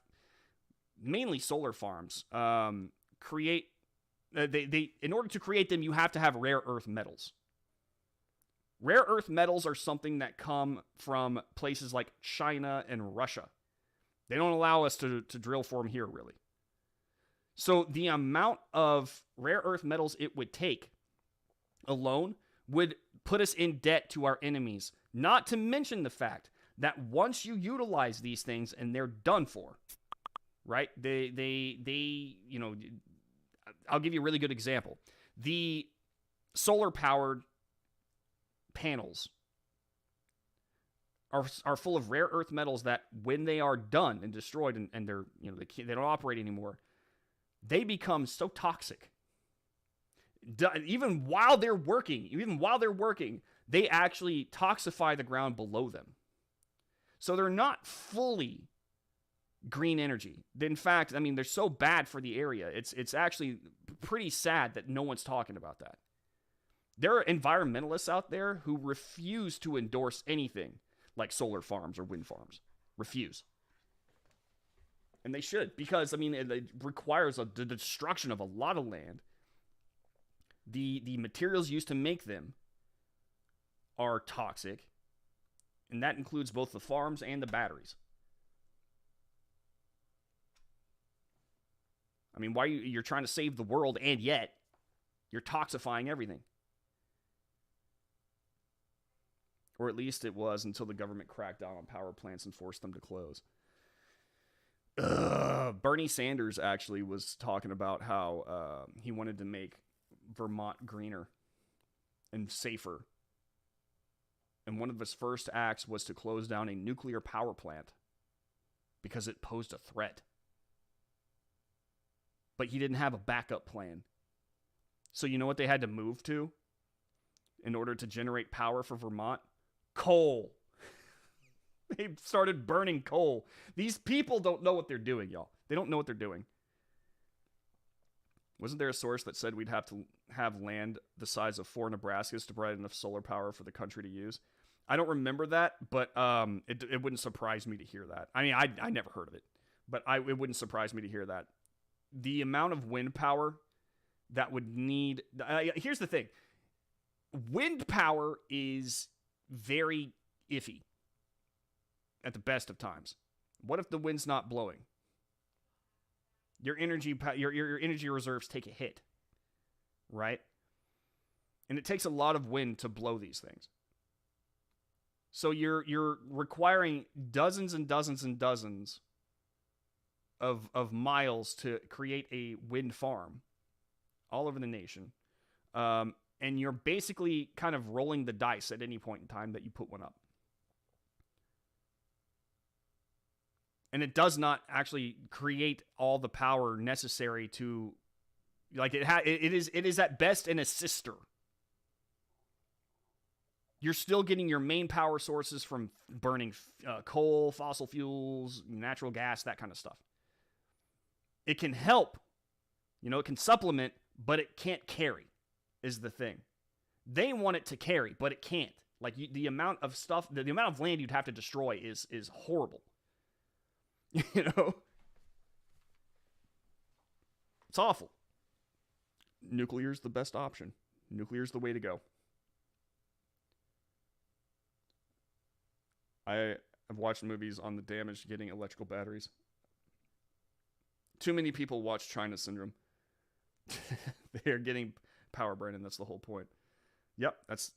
mainly solar farms, in order to create them, you have to have rare earth metals. Rare earth metals are something that come from places like China and Russia. They don't allow us to drill for them here, really. So the amount of rare earth metals it would take alone would put us in debt to our enemies. Not to mention the fact that once you utilize these things and they're done for, right? They you know, I'll give you a really good example. The solar-powered panels are full of rare earth metals that, when they are done and destroyed and they're, you know, they don't operate anymore, they become so toxic. Even while they're working, they actually toxify the ground below them. So they're not fully green energy. In fact, I mean, they're so bad for the area. It's actually pretty sad that no one's talking about that. There are environmentalists out there who refuse to endorse anything like solar farms or wind farms. Refuse. And they should, because, I mean, it requires the destruction of a lot of land. The materials used to make them are toxic, and that includes both the farms and the batteries. I mean, why you're trying to save the world, and yet you're toxifying everything. Or at least it was until the government cracked down on power plants and forced them to close. Bernie Sanders actually was talking about how he wanted to make Vermont greener and safer. And one of his first acts was to close down a nuclear power plant because it posed a threat. But he didn't have a backup plan. So you know what they had to move to in order to generate power for Vermont? Coal. They started burning coal. These people don't know what they're doing, y'all. They don't know what they're doing. Wasn't there a source that said we'd have to have land the size of 4 Nebraskas to provide enough solar power for the country to use? I don't remember that, but it wouldn't surprise me to hear that. I mean, I never heard of it, but it wouldn't surprise me to hear that. The amount of wind power that would need... here's the thing. Wind power is very iffy at the best of times. What if the wind's not blowing? Your energy reserves take a hit, right? And it takes a lot of wind to blow these things. So you're requiring dozens and dozens and dozens of miles to create a wind farm all over the nation. And you're basically kind of rolling the dice at any point in time that you put one up. And it does not actually create all the power necessary to, like, it is at best an assister. You're still getting your main power sources from burning coal, fossil fuels, natural gas, that kind of stuff. It can help, it can supplement, but it can't carry, is the thing. They want it to carry, but it can't. Like, the amount of stuff, the amount of land you'd have to destroy is horrible. It's awful. Nuclear's the best option. Nuclear's the way to go. I've watched movies on the damage to getting electrical batteries. Too many people watch China Syndrome. They are getting power burn, and that's the whole point. Yep, that's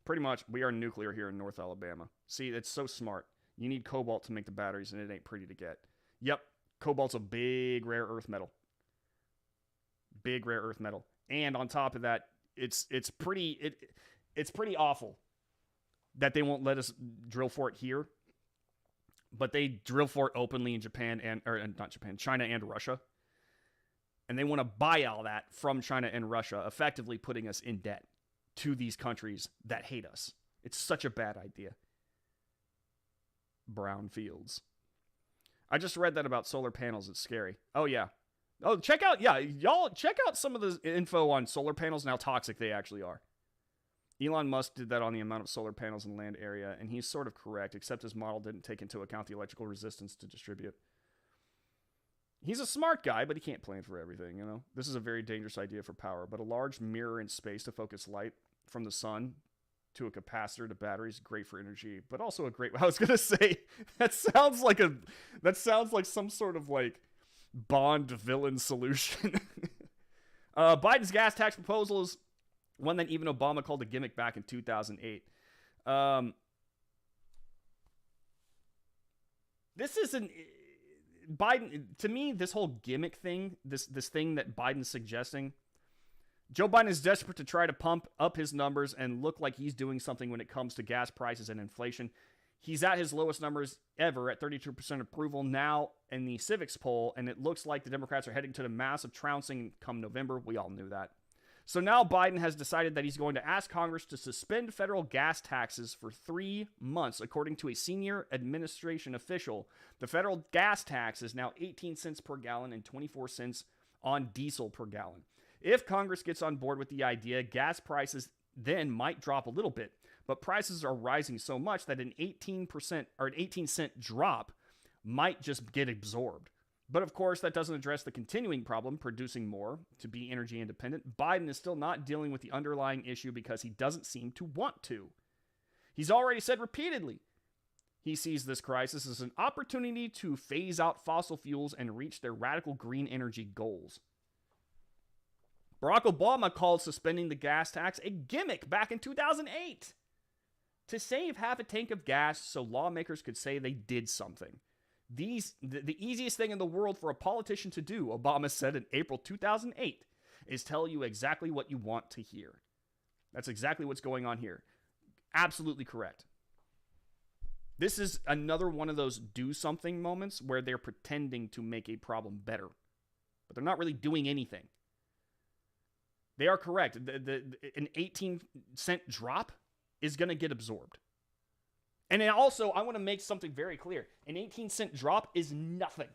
pretty much, we are nuclear here in North Alabama. See, it's so smart. You need cobalt to make the batteries, and it ain't pretty to get. Yep, cobalt's a big rare earth metal. Big rare earth metal. And on top of that, it's pretty awful that they won't let us drill for it here. But they drill for it openly in China and Russia. And they want to buy all that from China and Russia, effectively putting us in debt to these countries that hate us. It's such a bad idea. Brown fields. I just read that about solar panels. It's scary. Oh, yeah. Oh, y'all check out some of the info on solar panels and how toxic they actually are. Elon Musk did that on the amount of solar panels in land area, and he's sort of correct, except his model didn't take into account the electrical resistance to distribute. He's a smart guy, but he can't plan for everything, This is a very dangerous idea for power, but a large mirror in space to focus light from the sun to a capacitor to batteries, great for energy, but also I was going to say, that sounds like some sort of, like, Bond villain solution. Biden's gas tax proposal is one that even Obama called a gimmick back in 2008. This isn't Biden. To me, this whole gimmick thing, this thing that Biden's suggesting, Joe Biden is desperate to try to pump up his numbers and look like he's doing something when it comes to gas prices and inflation. He's at his lowest numbers ever at 32% approval now in the Civics poll, and it looks like the Democrats are heading to the massive trouncing come November. We all knew that. So now Biden has decided that he's going to ask Congress to suspend federal gas taxes for 3 months. According to a senior administration official, the federal gas tax is now 18 cents per gallon and 24 cents on diesel per gallon. If Congress gets on board with the idea, gas prices then might drop a little bit, but prices are rising so much that an 18% or an 18-cent drop might just get absorbed. But of course, that doesn't address the continuing problem, producing more to be energy independent. Biden is still not dealing with the underlying issue because he doesn't seem to want to. He's already said repeatedly he sees this crisis as an opportunity to phase out fossil fuels and reach their radical green energy goals. Barack Obama called suspending the gas tax a gimmick back in 2008 to save half a tank of gas so lawmakers could say they did something. The easiest thing in the world for a politician to do, Obama said in April 2008, is tell you exactly what you want to hear. That's exactly what's going on here. Absolutely correct. This is another one of those do something moments where they're pretending to make a problem better, but they're not really doing anything. They are correct. An 18-cent drop is going to get absorbed. And then also, I want to make something very clear. An 18-cent drop is nothing.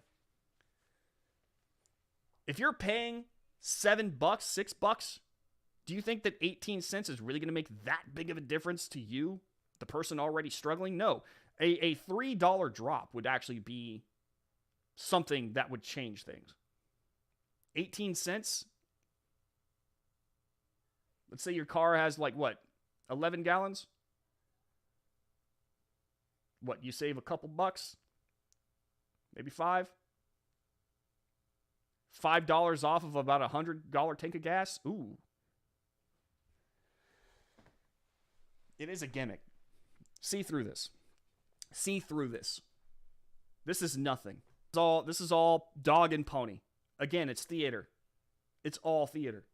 If you're paying $7, $6, do you think that 18 cents is really going to make that big of a difference to you, the person already struggling? No. A $3 drop would actually be something that would change things. 18 cents? Let's say your car has 11 gallons? What, you save a couple bucks? Maybe $5? $5 off of about $100 tank of gas? Ooh. It is a gimmick. See through this. See through this. This is nothing. This is all dog and pony. Again, it's theater. It's all theater.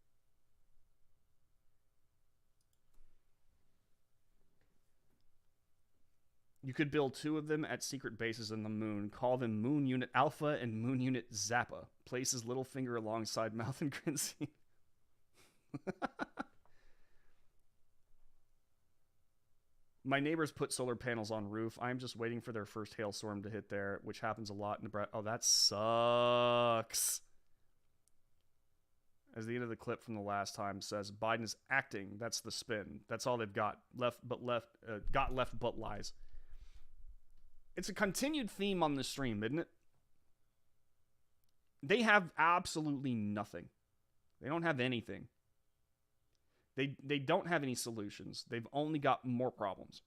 You could build 2 of them at secret bases in the moon. Call them Moon Unit Alpha and Moon Unit Zappa. Place his little finger alongside mouth and grin. My neighbors put solar panels on roof. I'm just waiting for their first hailstorm to hit there, which happens a lot in Nebraska. Oh, that sucks. As the end of the clip from the last time says, Biden is acting. That's the spin. That's all they've got left but lies. It's a continued theme on this stream, isn't it? They have absolutely nothing. They don't have anything. They don't have any solutions. They've only got more problems.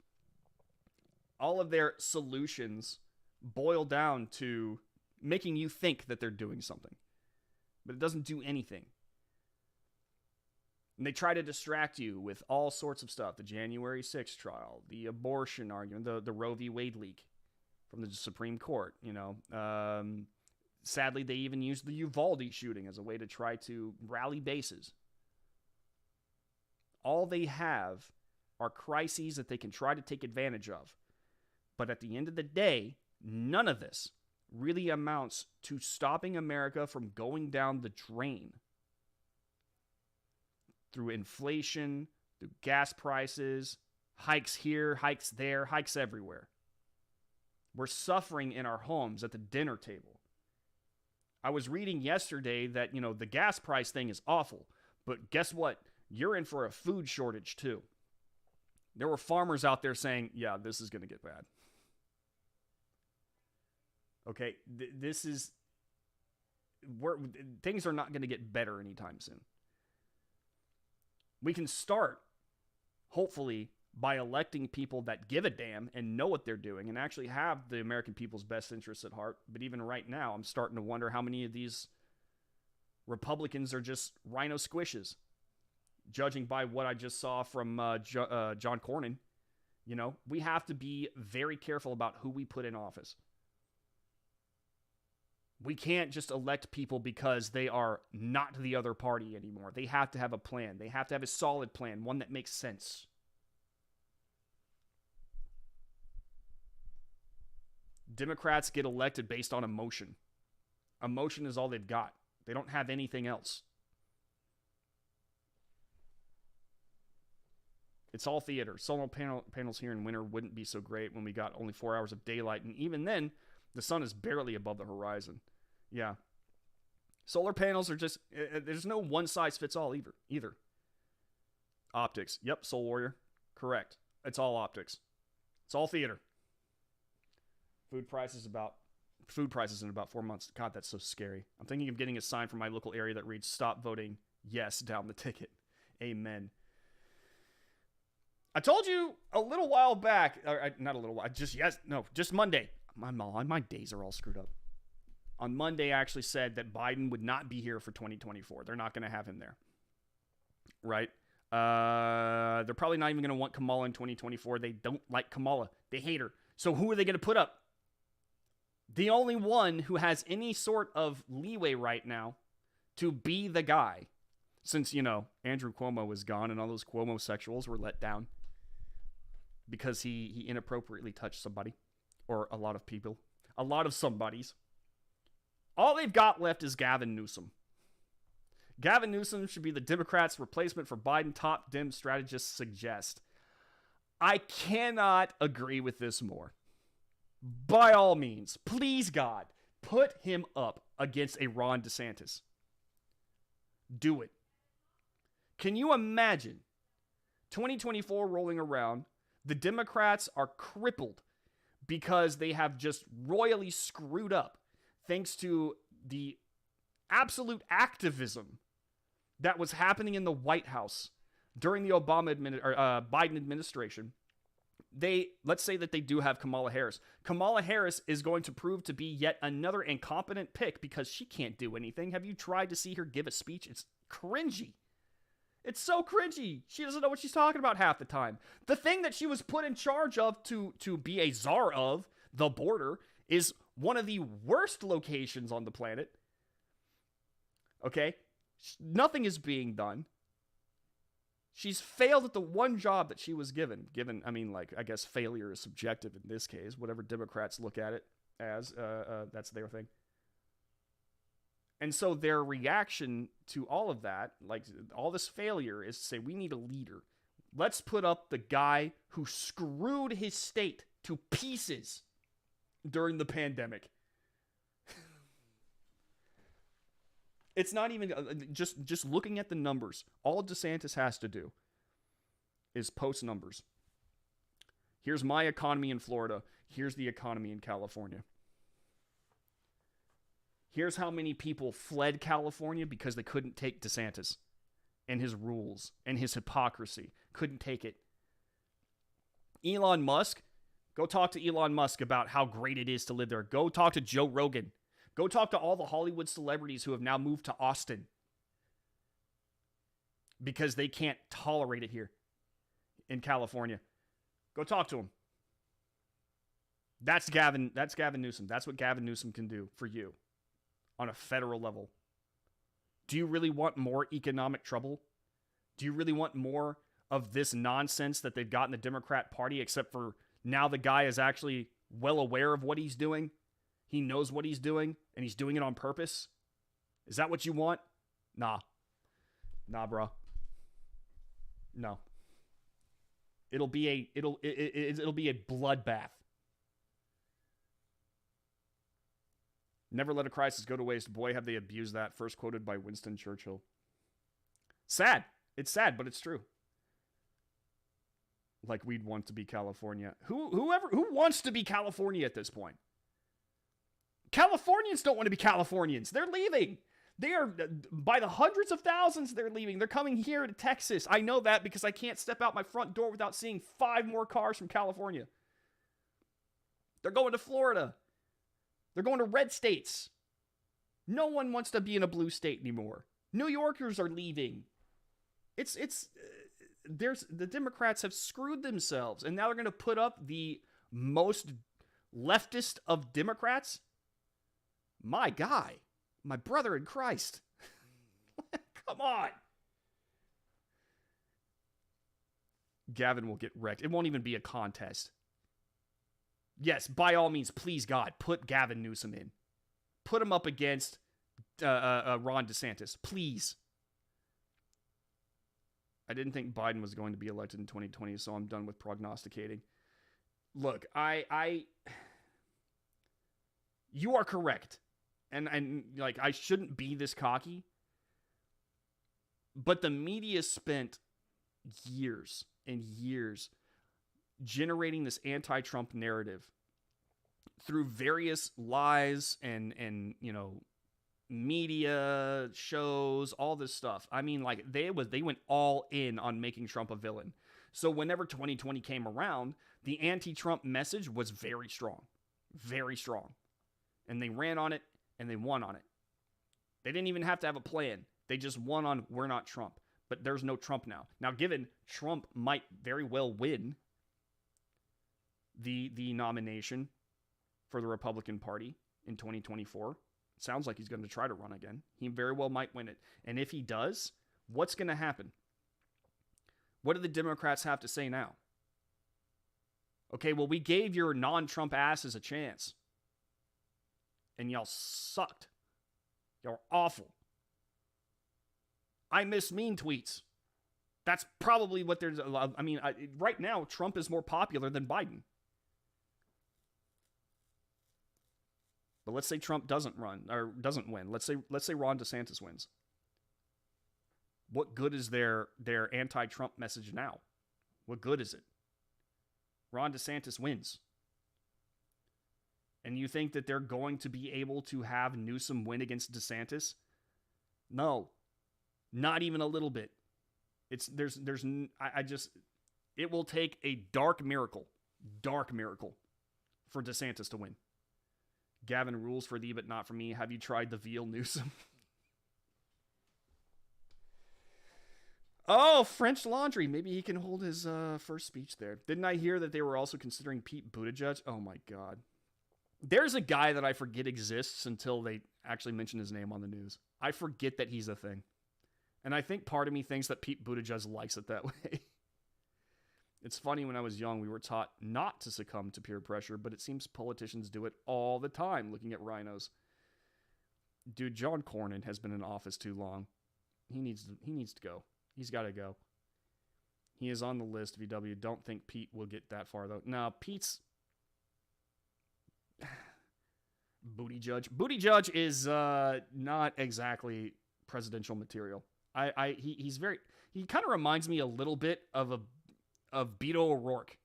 All of their solutions boil down to making you think that they're doing something. But it doesn't do anything. And they try to distract you with all sorts of stuff. The January 6th trial, the abortion argument, the Roe v. Wade leak from the Supreme Court. Sadly, they even used the Uvalde shooting as a way to try to rally bases. All they have are crises that they can try to take advantage of. But at the end of the day, none of this really amounts to stopping America from going down the drain. Through inflation, through gas prices, hikes here, hikes there, hikes everywhere. We're suffering in our homes at the dinner table. I was reading yesterday that, the gas price thing is awful. But guess what? You're in for a food shortage too. There were farmers out there saying, yeah, this is going to get bad. Okay, things are not going to get better anytime soon. We can start, hopefully, by electing people that give a damn and know what they're doing and actually have the American people's best interests at heart. But even right now, I'm starting to wonder how many of these Republicans are just rhino squishes, judging by what I just saw from John Cornyn. We have to be very careful about who we put in office. We can't just elect people because they are not the other party anymore. They have to have a plan. They have to have a solid plan, one that makes sense. Democrats get elected based on emotion. Emotion is all they've got. They don't have anything else. It's all theater. Solar panels here in winter wouldn't be so great when we got only 4 hours of daylight. And even then, the sun is barely above the horizon. Yeah. Solar panels are just, there's no one size fits all either. Optics. Yep, Soul Warrior. Correct. It's all optics. It's all theater. Food prices in about 4 months. God, that's so scary. I'm thinking of getting a sign from my local area that reads, "Stop voting yes" down the ticket. Amen. I told you a little while back, not a little while, just Monday. My days are all screwed up. On Monday, I actually said that Biden would not be here for 2024. They're not going to have him there. Right? They're probably not even going to want Kamala in 2024. They don't like Kamala. They hate her. So who are they going to put up? The only one who has any sort of leeway right now to be the guy, since, Andrew Cuomo is gone and all those Cuomo sexuals were let down because he inappropriately touched somebody, or a lot of people, a lot of somebodies. All they've got left is Gavin Newsom. Gavin Newsom should be the Democrats' replacement for Biden, top Dem strategists suggest. I cannot agree with this more. By all means, please God, put him up against a Ron DeSantis. Do it. Can you imagine 2024 rolling around? The Democrats are crippled because they have just royally screwed up thanks to the absolute activism that was happening in the White House during the Biden administration. Let's say that they do have Kamala Harris. Kamala Harris is going to prove to be yet another incompetent pick because she can't do anything. Have you tried to see her give a speech? It's cringy. It's so cringy. She doesn't know what she's talking about half the time. The thing that she was put in charge of to be a czar of, the border, is one of the worst locations on the planet. Okay? Nothing is being done. She's failed at the one job that she was given. I guess failure is subjective in this case. Whatever Democrats look at it as, that's their thing. And so their reaction to all of that, like all this failure, is to say, we need a leader. Let's put up the guy who screwed his state to pieces during the pandemic. It's not even, just looking at the numbers, all DeSantis has to do is post numbers. Here's my economy in Florida. Here's the economy in California. Here's how many people fled California because they couldn't take DeSantis and his rules and his hypocrisy. Couldn't take it. Elon Musk, go talk to Elon Musk about how great it is to live there. Go talk to Joe Rogan. Go talk to all the Hollywood celebrities who have now moved to Austin because they can't tolerate it here in California. Go talk to them. That's Gavin Newsom. That's what Gavin Newsom can do for you on a federal level. Do you really want more economic trouble? Do you really want more of this nonsense that they've got in the Democrat Party, except for now the guy is actually well aware of what he's doing? He knows what he's doing, and he's doing it on purpose? Is that what you want? Nah, bro. No. It'll be a bloodbath. Never let a crisis go to waste. Boy, have they abused that. First quoted by Winston Churchill. Sad. It's sad, but it's true. Like we'd want to be California. Who wants to be California at this point? Californians don't want to be Californians. They're leaving. They are, by the hundreds of thousands, they're leaving. They're coming here to Texas. I know that because I can't step out my front door without seeing 5 more cars from California. They're going to Florida. They're going to red states. No one wants to be in a blue state anymore. New Yorkers are leaving. The Democrats have screwed themselves, and now they're going to put up the most leftist of Democrats. My guy, my brother in Christ. Come on. Gavin will get wrecked. It won't even be a contest. Yes, by all means, please God, put Gavin Newsom in. Put him up against Ron DeSantis, please. I didn't think Biden was going to be elected in 2020, so I'm done with prognosticating. Look, you are correct. And like, I shouldn't be this cocky. But the media spent years and years generating this anti-Trump narrative through various lies and media shows, all this stuff. I mean, like, they went all in on making Trump a villain. So whenever 2020 came around, the anti-Trump message was very strong. Very strong. And they ran on it, and they won on it. They didn't even have to have a plan. They just won on, we're not Trump. But there's no Trump now. Now, given Trump might very well win the nomination for the Republican Party in 2024, sounds like he's going to try to run again. He very well might win it. And if he does, what's going to happen? What do the Democrats have to say now? Okay, well, we gave your non-Trump asses a chance. And y'all sucked. Y'all are awful. I miss mean tweets. That's probably what there's... I mean, right now, Trump is more popular than Biden. But let's say Trump doesn't run or doesn't win. Let's say Ron DeSantis wins. What good is their anti-Trump message now? What good is it? Ron DeSantis wins. And you think that they're going to be able to have Newsom win against DeSantis? No. Not even a little bit. It will take a dark miracle for DeSantis to win. Gavin rules for thee, but not for me. Have you tried the veal Newsom? Oh, French Laundry. Maybe he can hold his first speech there. Didn't I hear that they were also considering Pete Buttigieg? Oh my God. There's a guy that I forget exists until they actually mention his name on the news. I forget that he's a thing. And I think part of me thinks that Pete Buttigieg likes it that way. It's funny, when I was young, we were taught not to succumb to peer pressure, but it seems politicians do it all the time, looking at rhinos. Dude, John Cornyn has been in office too long. He needs to go. He's got to go. He is on the list, VW. Don't think Pete will get that far, though. No, Pete's... Buttigieg is not exactly presidential material. He kind of reminds me a little bit of Beto O'Rourke,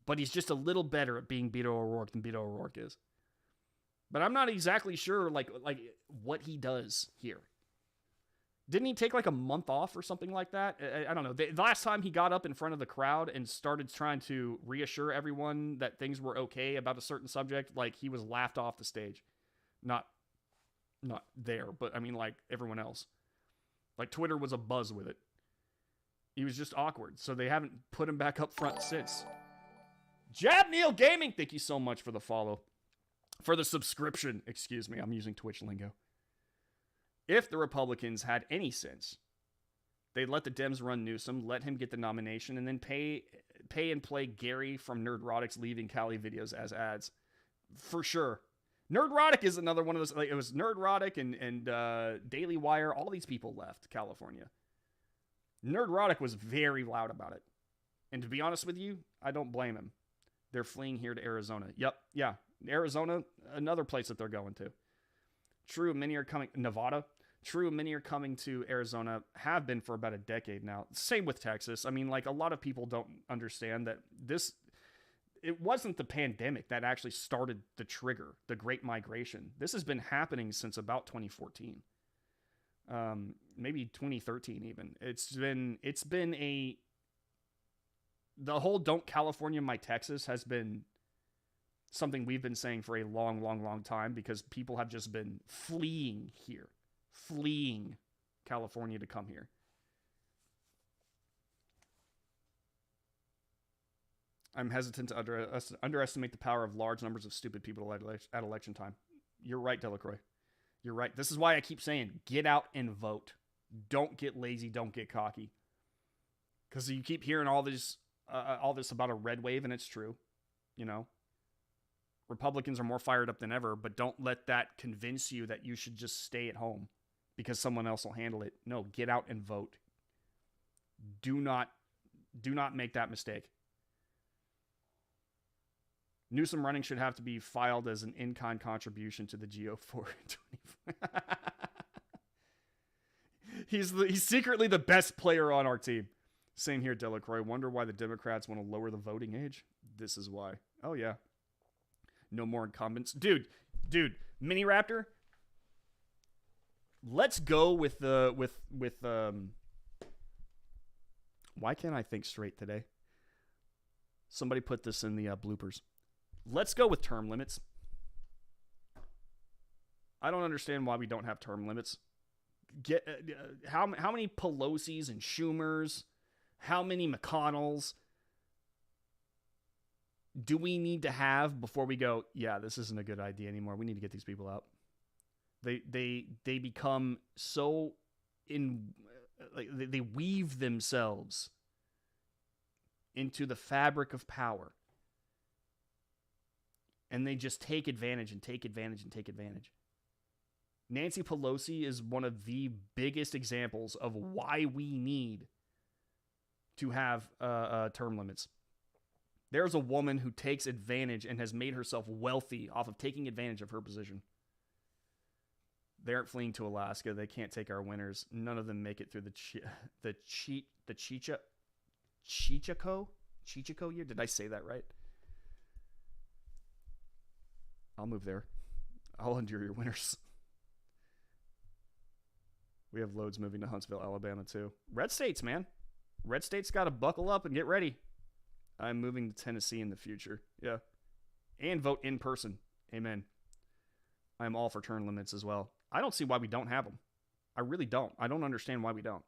but he's just a little better at being Beto O'Rourke than Beto O'Rourke is. But I'm not exactly sure like what he does here. Didn't he take like a month off or something like that? I don't know. The last time he got up in front of the crowd and started trying to reassure everyone that things were okay about a certain subject, like, he was laughed off the stage. Not there, but I mean, like, everyone else. Like, Twitter was abuzz with it. He was just awkward, so they haven't put him back up front since. Jab Neil Gaming, thank you so much for the follow. For the subscription, excuse me, I'm using Twitch lingo. If the Republicans had any sense, they'd let the Dems run Newsom, let him get the nomination, and then pay and play Gary from Nerdrotic's Leaving Cali videos as ads. For sure. Nerdrotic is another one of those. Like, it was Nerdrotic and Daily Wire. All these people left California. Nerdrotic was very loud about it. And to be honest with you, I don't blame him. They're fleeing here to Arizona. Yep, yeah. Arizona, another place that they're going to. True, many are coming. Nevada. True, many are coming to Arizona, have been for about a decade now. Same with Texas. I mean, like, a lot of people don't understand that it wasn't the pandemic that actually started the trigger, the Great Migration. This has been happening since about 2014. Maybe 2013 even. It's been the whole "Don't California my Texas" has been something we've been saying for a long, long, long time, because people have just been fleeing California to come here. I'm hesitant to underestimate the power of large numbers of stupid people at election time. You're right, Delacroix. You're right. This is why I keep saying, get out and vote. Don't get lazy. Don't get cocky. Because you keep hearing all this about a red wave, and it's true. You know, Republicans are more fired up than ever, but don't let that convince you that you should just stay at home because someone else will handle it. No, get out and vote. Do not make that mistake. Newsom running should have to be filed as an in-kind contribution to the GO4. He's secretly the best player on our team. Same here, Delacroix. Wonder why the Democrats want to lower the voting age? This is why. Oh, yeah. No more incumbents. Dude, Mini Raptor, let's go with why can't I think straight today? Somebody put this in the bloopers. Let's go with term limits. I don't understand why we don't have term limits. How many Pelosi's and Schumers, how many McConnells do we need to have before we go, yeah, this isn't a good idea anymore. We need to get these people out. They become so they weave themselves into the fabric of power. And they just take advantage and take advantage and take advantage. Nancy Pelosi is one of the biggest examples of why we need to have term limits. There's a woman who takes advantage and has made herself wealthy off of taking advantage of her position. They aren't fleeing to Alaska. They can't take our winners. None of them make it through the Chichako year. Did I say that right? I'll move there. I'll endure your winners. We have loads moving to Huntsville, Alabama, too. Red states, man. Red states got to buckle up and get ready. I'm moving to Tennessee in the future. Yeah. And vote in person. Amen. I'm all for term limits as well. I don't see why we don't have them. I really don't. I don't understand why we don't.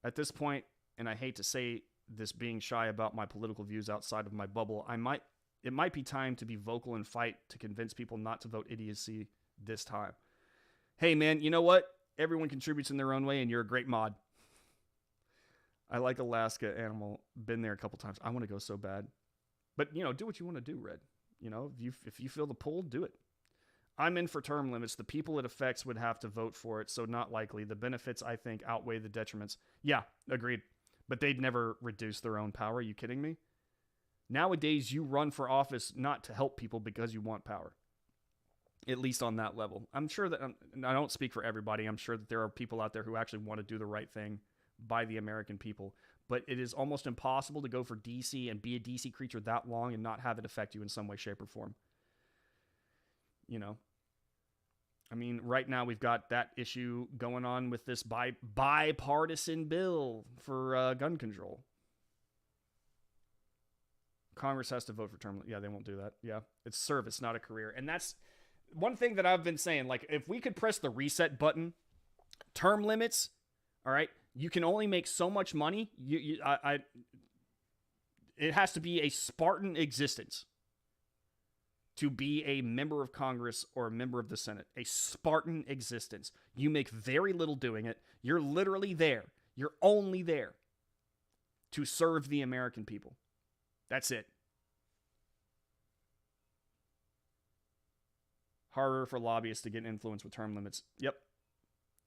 At this point, and I hate to say this being shy about my political views outside of my bubble, it might be time to be vocal and fight to convince people not to vote idiocy this time. Hey, man, you know what? Everyone contributes in their own way, and you're a great mod. I like Alaska, Animal. Been there a couple times. I want to go so bad. But, do what you want to do, Red. If you feel the pull, do it. I'm in for term limits. The people it affects would have to vote for it, so not likely. The benefits, I think, outweigh the detriments. Yeah, agreed. But they'd never reduce their own power. Are you kidding me? Nowadays, you run for office not to help people because you want power. At least on that level. I'm sure that, I don't speak for everybody. I'm sure that there are people out there who actually want to do the right thing by the American people. But it is almost impossible to go for DC and be a DC creature that long and not have it affect you in some way, shape, or form. I mean, right now we've got that issue going on with this bipartisan bill for gun control. Congress has to vote for term. Yeah, they won't do that. Yeah, it's service, not a career. And that's one thing that I've been saying. Like, if we could press the reset button, term limits, all right, you can only make so much money. It has to be a Spartan existence to be a member of Congress or a member of the Senate. A Spartan existence. You make very little doing it. You're literally there. You're only there to serve the American people. That's it. Harder for lobbyists to get influence with term limits. Yep.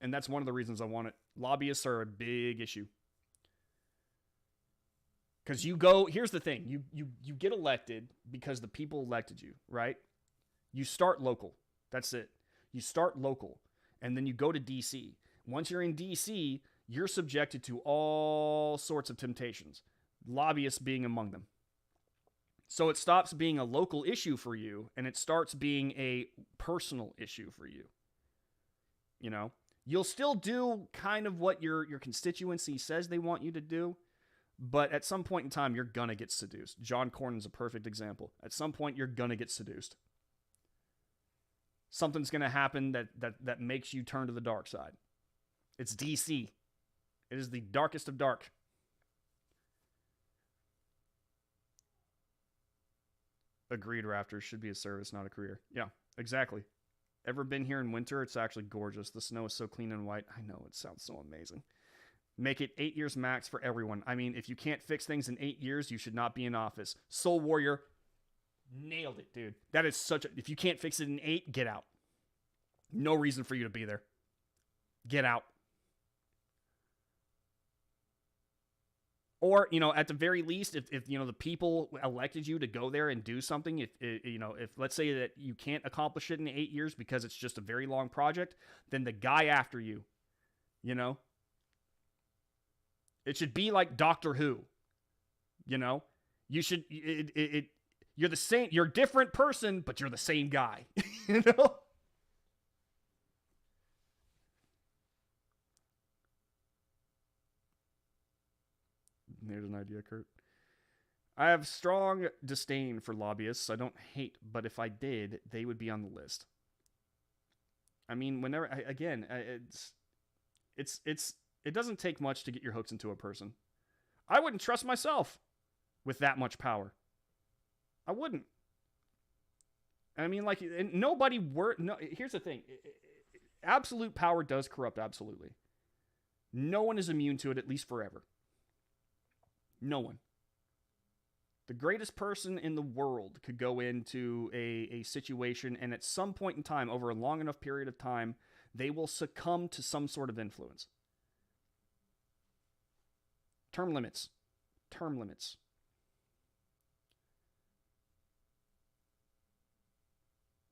And that's one of the reasons I want it. Lobbyists are a big issue. Because here's the thing. You get elected because the people elected you, right? You start local. That's it. You start local. And then you go to DC. Once you're in DC, you're subjected to all sorts of temptations. Lobbyists being among them. So it stops being a local issue for you, and it starts being a personal issue for you. You'll still do kind of what your constituency says they want you to do, but at some point in time, you're going to get seduced. John Cornyn's a perfect example. At some point, you're going to get seduced. Something's going to happen that makes you turn to the dark side. It's DC. It is the darkest of dark. Agreed, Raptors should be a service, not a career. Yeah, exactly. Ever been here in winter? It's actually gorgeous. The snow is so clean and white. I know, it sounds so amazing. Make it 8 years max for everyone. I mean, if you can't fix things in 8 years, you should not be in office. Soul Warrior, nailed it, dude. That is such a... If you can't fix it in 8, get out. No reason for you to be there. Get out. Or, you know, at the very least, if you know, the people elected you to go there and do something, if let's say that you can't accomplish it in 8 years because it's just a very long project, then the guy after you, you know, it should be like Doctor Who, you know, you should, you're the same, you're a different person, but you're the same guy, you know? Here's an idea, Kurt. I have strong disdain for lobbyists. I don't hate, but if I did, they would be on the list. I mean, whenever, again, it doesn't take much to get your hooks into a person. I wouldn't trust myself with that much power. I wouldn't. I mean, like, nobody no, here's the thing. Absolute power does corrupt, absolutely. No one is immune to it, at least forever. No one. The greatest person in the world could go into a situation, and at some point in time, over a long enough period of time, they will succumb to some sort of influence. Term limits. Term limits.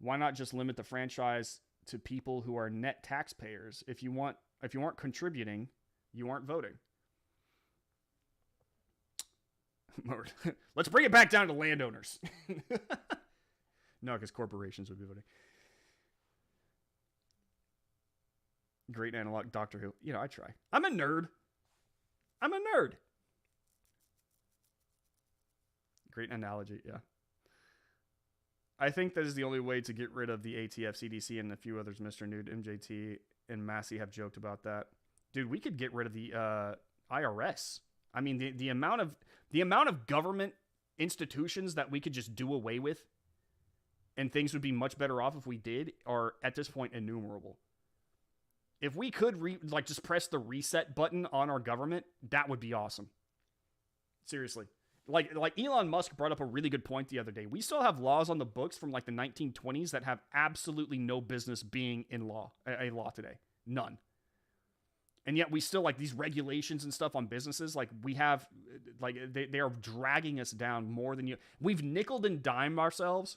Why not just limit the franchise to people who are net taxpayers? If you aren't contributing, you aren't voting. Let's bring it back down to landowners. No, because corporations would be voting. Great analog, Doctor Who. You know, I try. I'm a nerd. Great analogy, yeah. I think that is the only way to get rid of the ATF, CDC, and a few others. Mr. Nude, MJT, and Massey have joked about that. Dude, we could get rid of the IRS. I mean, the amount of government institutions that we could just do away with, and things would be much better off if we did, are at this point innumerable. If we could just press the reset button on our government, that would be awesome. Seriously. Like Elon Musk brought up a really good point the other day. We still have laws on the books from like the 1920s that have absolutely no business being in law, a law today. None. And yet we still, like, these regulations and stuff on businesses, like, we have, like, they are dragging us down more than you. We've nickeled and dimed ourselves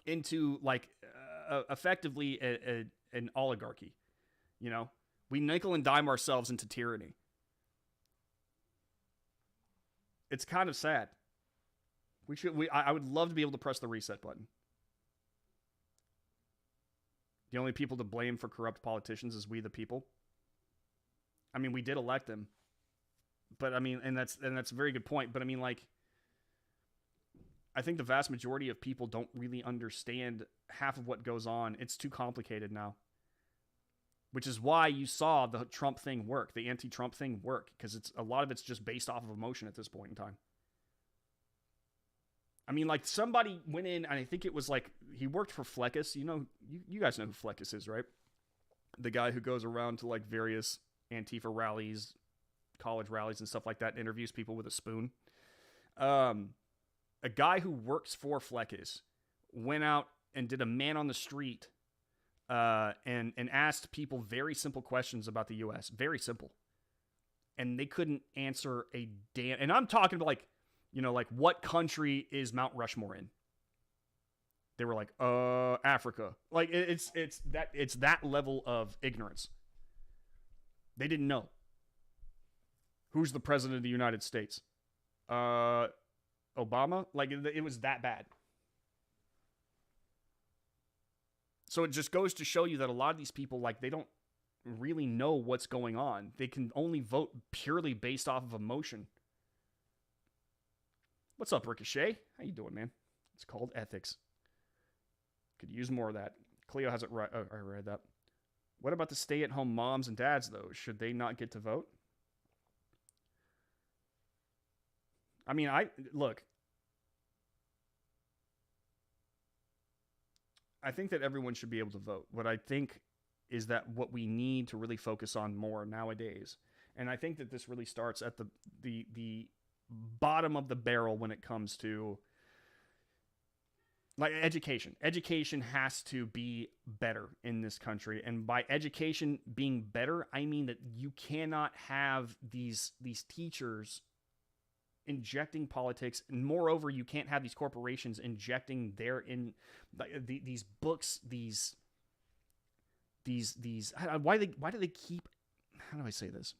into, like, effectively an oligarchy, you know? We nickel and dime ourselves into tyranny. It's kind of sad. I would love to be able to press the reset button. The only people to blame for corrupt politicians is we the people. I mean, we did elect him, but I mean, and that's a very good point. But I mean, like, I think the vast majority of people don't really understand half of what goes on. It's too complicated now, which is why you saw the Trump thing work, the anti-Trump thing work, because a lot of it's just based off of emotion at this point in time. I mean, like, somebody went in, and I think it was like, he worked for Fleckus. You know, you guys know who Fleckus is, right? The guy who goes around to, like, various Antifa rallies, college rallies and stuff like that, and interviews people with a spoon. A guy who works for Fleckus went out and did a man on the street and asked people very simple questions about the U.S. Very simple. And they couldn't answer a damn... And I'm talking about, like, you know, like, what country is Mount Rushmore in? They were like, Africa. Like, it's that level of ignorance. They didn't know. Who's the president of the United States? Obama? Like, it was that bad. So it just goes to show you that a lot of these people, like, they don't really know what's going on. They can only vote purely based off of emotion. What's up, Ricochet? How you doing, man? It's called ethics. Could use more of that. Cleo has it right. Oh, I read that. What about the stay-at-home moms and dads, though? Should they not get to vote? I mean, look. I think that everyone should be able to vote. What I think is that what we need to really focus on more nowadays, and I think that this really starts at the bottom of the barrel when it comes to like education. Education has to be better in this country, and by education being better, I mean that you cannot have these teachers injecting politics, and moreover, you can't have these corporations injecting these books, these why do they keep, how do I say this?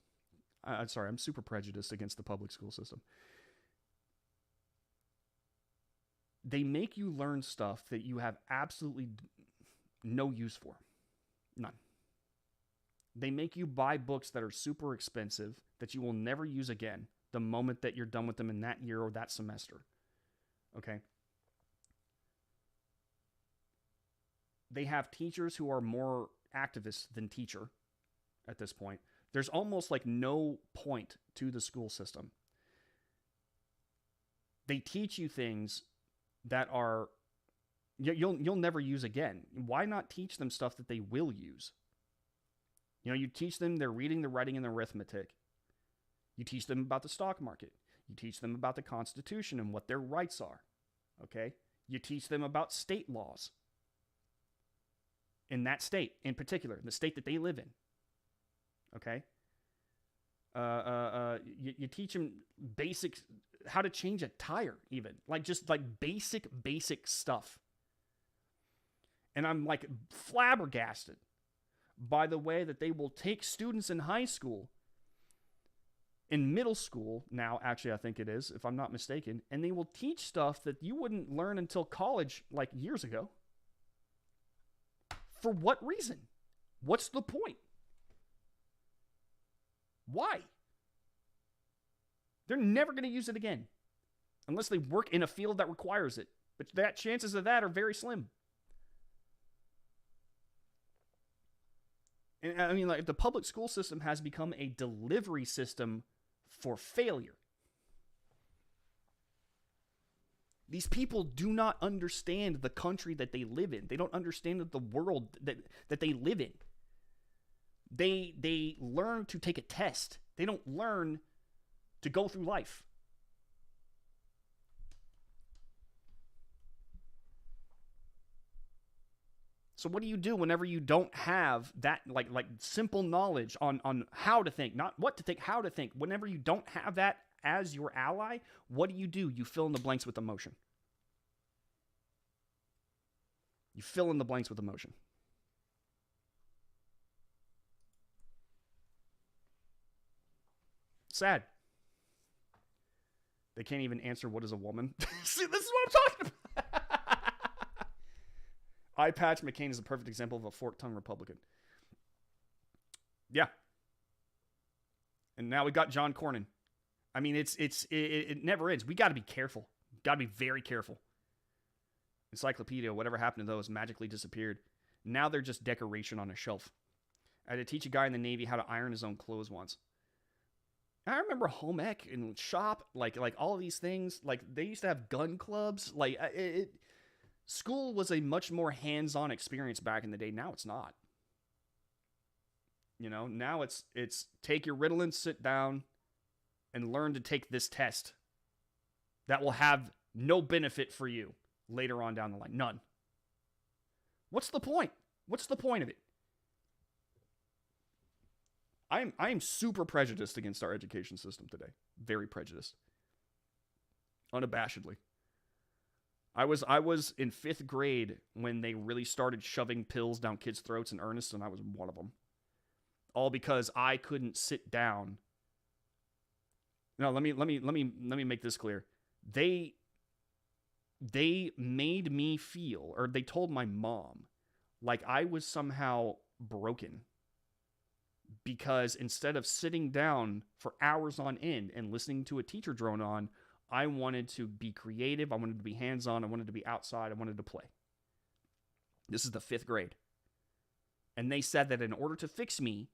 I'm sorry, I'm super prejudiced against the public school system. They make you learn stuff that you have absolutely no use for. None. They make you buy books that are super expensive that you will never use again the moment that you're done with them in that year or that semester. Okay? They have teachers who are more activists than teacher at this point. There's almost like no point to the school system. They teach you things that are you'll never use again. Why not teach them stuff that they will use? You know, you teach them their reading, the writing, and the arithmetic. You teach them about the stock market. You teach them about the Constitution and what their rights are. Okay? You teach them about state laws. In that state, in particular, the state that they live in. Okay? You teach them basic, how to change a tire, even. Just basic stuff. And I'm like flabbergasted by the way that they will take students in high school, in middle school now, actually I think it is, if I'm not mistaken, and they will teach stuff that you wouldn't learn until college like years ago. For what reason? What's the point? Why? They're never going to use it again unless they work in a field that requires it. But that chances of that are very slim. And I mean, like, the public school system has become a delivery system for failure. These people do not understand the country that they live in. They don't understand the world that they live in. They learn to take a test. They don't learn to go through life. So what do you do whenever you don't have that like simple knowledge on how to think, not what to think, how to think? Whenever you don't have that as your ally, what do? You fill in the blanks with emotion. You fill in the blanks with emotion. Sad. They can't even answer what is a woman. See, this is what I'm talking about. Eye Patch McCain is a perfect example of a fork-tongued Republican. Yeah. And now we got John Cornyn. I mean, it never ends. We got to be careful. Got to be very careful. Encyclopedia, whatever happened to those, magically disappeared. Now they're just decoration on a shelf. I had to teach a guy in the Navy how to iron his own clothes once. I remember home ec and shop, like all of these things. Like, they used to have gun clubs. Like, school was a much more hands-on experience back in the day. Now it's not. You know, now it's take your Ritalin, sit down, and learn to take this test that will have no benefit for you later on down the line. None. What's the point? What's the point of it? I am super prejudiced against our education system today. Very prejudiced. Unabashedly. I was in 5th grade when they really started shoving pills down kids' throats in earnest, and I was one of them. All because I couldn't sit down. No, let me make this clear. They made me feel, or they told my mom, like I was somehow broken. Because instead of sitting down for hours on end and listening to a teacher drone on, I wanted to be creative. I wanted to be hands-on. I wanted to be outside. I wanted to play. This is the 5th grade. And they said that in order to fix me,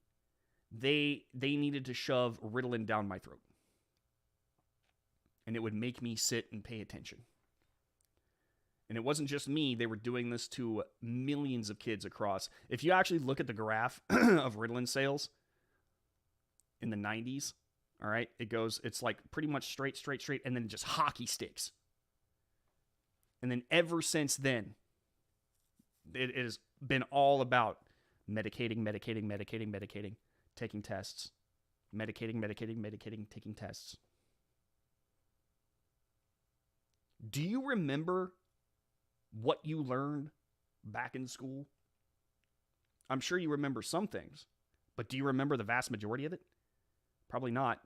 they needed to shove Ritalin down my throat. And it would make me sit and pay attention. And it wasn't just me. They were doing this to millions of kids across. If you actually look at the graph of Ritalin sales in the 90s, all right, it's like pretty much straight, and then just hockey sticks. And then ever since then, it has been all about medicating, taking tests. Medicating, taking tests. Do you remember what you learned back in school? I'm sure you remember some things, but do you remember the vast majority of it? Probably not.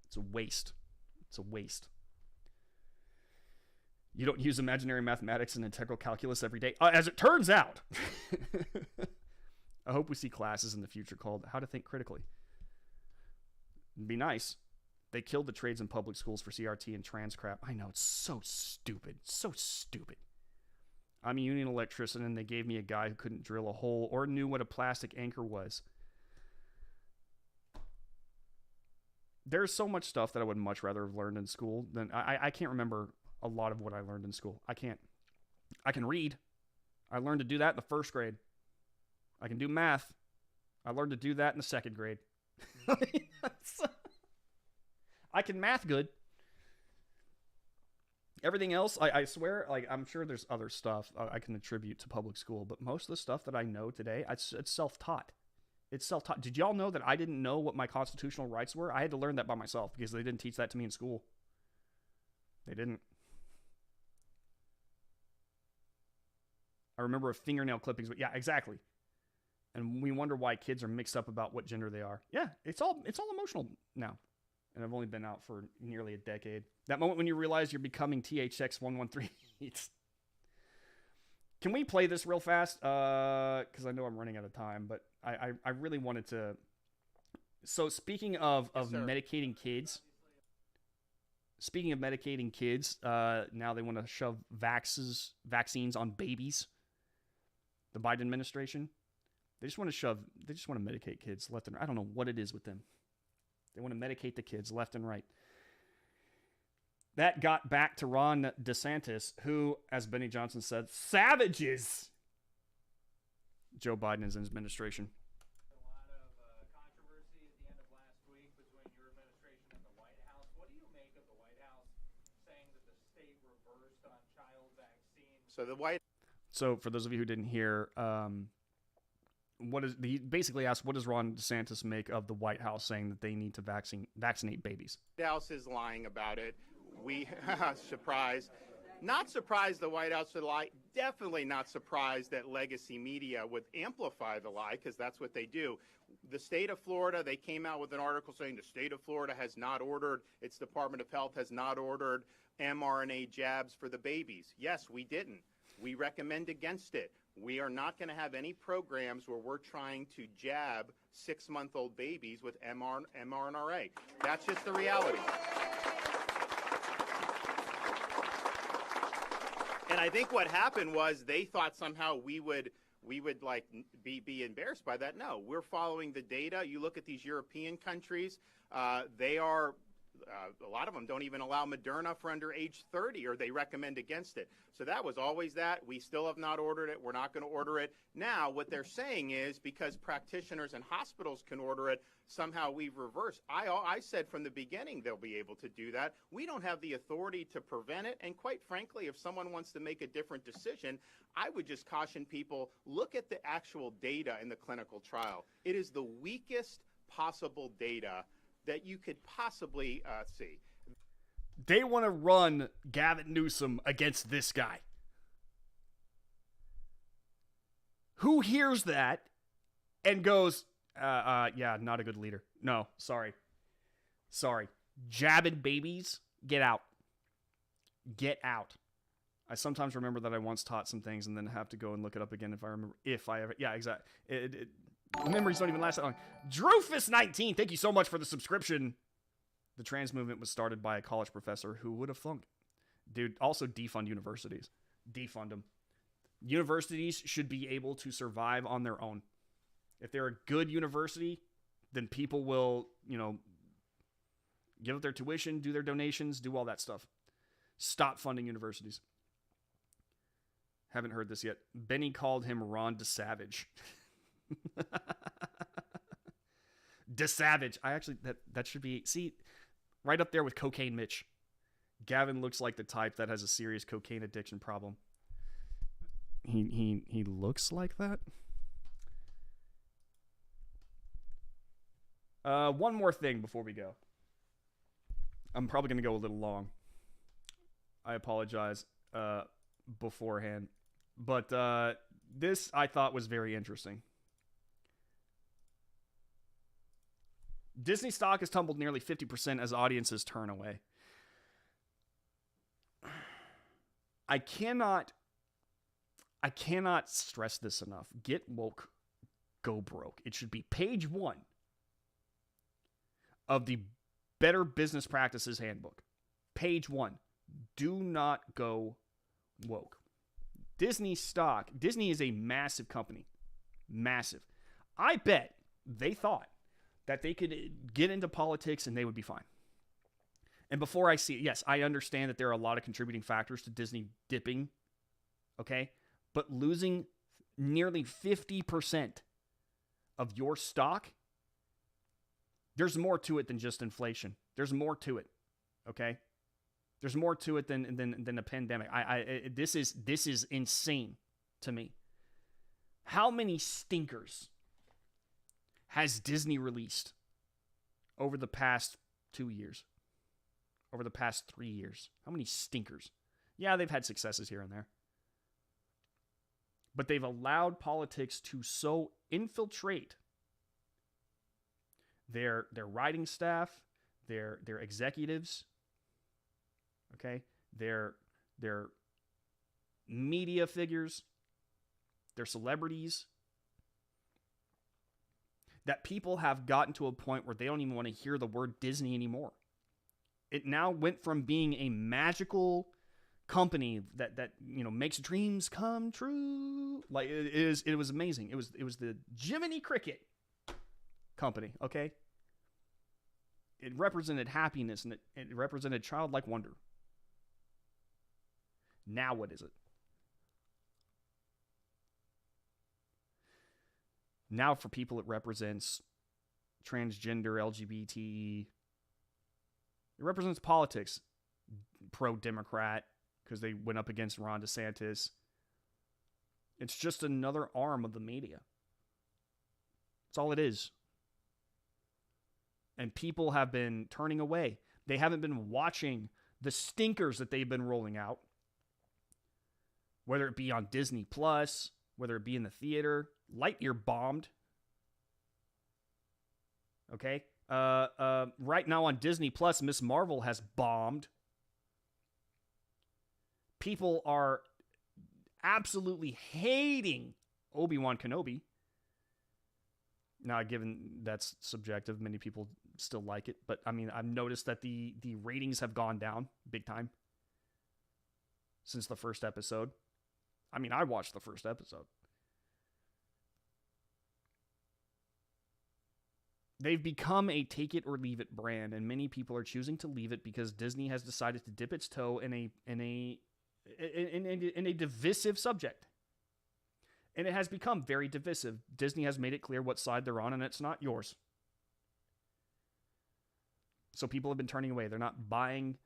It's a waste. You don't use imaginary mathematics and integral calculus every day. As it turns out. I hope we see classes in the future called How to Think Critically. It'd be nice. They killed the trades in public schools for CRT and trans crap. I know, it's so stupid. I'm a union electrician, and they gave me a guy who couldn't drill a hole or knew what a plastic anchor was. There's so much stuff that I would much rather have learned in school than I can't remember a lot of what I learned in school. I can't. I can read. I learned to do that in the first grade. I can do math. I learned to do that in the second grade. I can math good. Everything else, I swear, like, I'm sure there's other stuff I can attribute to public school, but most of the stuff that I know today, it's self-taught. It's self-taught. Did y'all know that I didn't know what my constitutional rights were? I had to learn that by myself because they didn't teach that to me in school. They didn't. I remember a fingernail clippings, but yeah, exactly. And we wonder why kids are mixed up about what gender they are. Yeah, it's all emotional now. And I've only been out for nearly a decade. That moment when you realize you're becoming THX113. Can we play this real fast? Because I know I'm running out of time, but I really wanted to. So speaking of medicating kids. Speaking of medicating kids, now they want to shove vaccines on babies. The Biden administration. They just want to medicate kids left and right. I don't know what it is with them. They want to medicate the kids left and right. That got back to Ron DeSantis, who, as Benny Johnson said, savages Joe Biden and his administration. A lot of controversy at the end of last week between your administration and the White House. What do you make of the White House saying that the state reversed on child vaccines? So for those of you who didn't hear, he basically asked, what does Ron DeSantis make of the White House saying that they need to vaccinate babies? The House is lying about it. We, surprise. Not surprised the White House would lie. Definitely not surprised that legacy media would amplify the lie, because that's what they do. The state of Florida, they came out with an article saying the state of Florida has not ordered, its Department of Health has not ordered mRNA jabs for the babies. Yes, we didn't. We recommend against it. We are not going to have any programs where we're trying to jab 6-month-old babies with mRNA. That's just the reality. And I think what happened was they thought somehow we would like be embarrassed by that. No, we're following the data. You look at these European countries, they are. A lot of them don't even allow Moderna for under age 30, or they recommend against it. So that was always that. We still have not ordered it. We're not going to order it. Now, what they're saying is because practitioners and hospitals can order it, somehow we've reversed. I said from the beginning they'll be able to do that. We don't have the authority to prevent it. And quite frankly, if someone wants to make a different decision, I would just caution people, look at the actual data in the clinical trial. It is the weakest possible data that you could possibly see. They want to run Gavin Newsom against this guy. Who hears that and goes, yeah, not a good leader. No, sorry. Jabbing babies, get out. Get out. I sometimes remember that I once taught some things and then have to go and look it up again if I remember. If I ever, yeah, exactly. Memories don't even last that long. Drufus19, thank you so much for the subscription. The trans movement was started by a college professor who would have flunked. Dude, also defund universities. Defund them. Universities should be able to survive on their own. If they're a good university, then people will give up their tuition, do their donations, do all that stuff. Stop funding universities. Haven't heard this yet. Benny called him Ron DeSavage. DeSavage. I actually, that should be, see, right up there with Cocaine Mitch. Gavin looks like the type that has a serious cocaine addiction problem. He looks like that? One more thing before we go. I'm probably going to go a little long. I apologize beforehand. But this I thought was very interesting. Disney stock has tumbled nearly 50% as audiences turn away. I cannot stress this enough. Get woke, go broke. It should be page 1 of the Better Business Practices Handbook. Page 1. Do not go woke. Disney stock. Disney is a massive company. Massive. I bet they thought that they could get into politics and they would be fine. And before I see it, yes, I understand that there are a lot of contributing factors to Disney dipping, okay? But losing nearly 50% of your stock, there's more to it than just inflation. There's more to it, okay? There's more to it than a pandemic. This is insane to me. How many stinkers has Disney released over the past 2 years? Over the past 3 years? How many stinkers? Yeah, they've had successes here and there. But they've allowed politics to so infiltrate their writing staff, their executives, okay, their media figures, their celebrities, that people have gotten to a point where they don't even want to hear the word Disney anymore. It now went from being a magical company that makes dreams come true. Like it was amazing. It was the Jiminy Cricket company, okay? It represented happiness and it represented childlike wonder. Now what is it? Now for people it represents transgender, LGBT. It represents politics. Pro-Democrat, because they went up against Ron DeSantis. It's just another arm of the media. That's all it is. And people have been turning away. They haven't been watching the stinkers that they've been rolling out. Whether it be on Disney Plus, whether it be in the theater. Lightyear bombed. Okay? Right now on Disney Plus, Ms. Marvel has bombed. People are absolutely hating Obi-Wan Kenobi. Now, given that's subjective, many people still like it. But, I mean, I've noticed that the ratings have gone down big time since the first episode. I mean, I watched the first episode. They've become a take it or leave it brand, and many people are choosing to leave it because Disney has decided to dip its toe in a divisive subject. And it has become very divisive. Disney has made it clear what side they're on, and it's not yours. So people have been turning away. They're not buying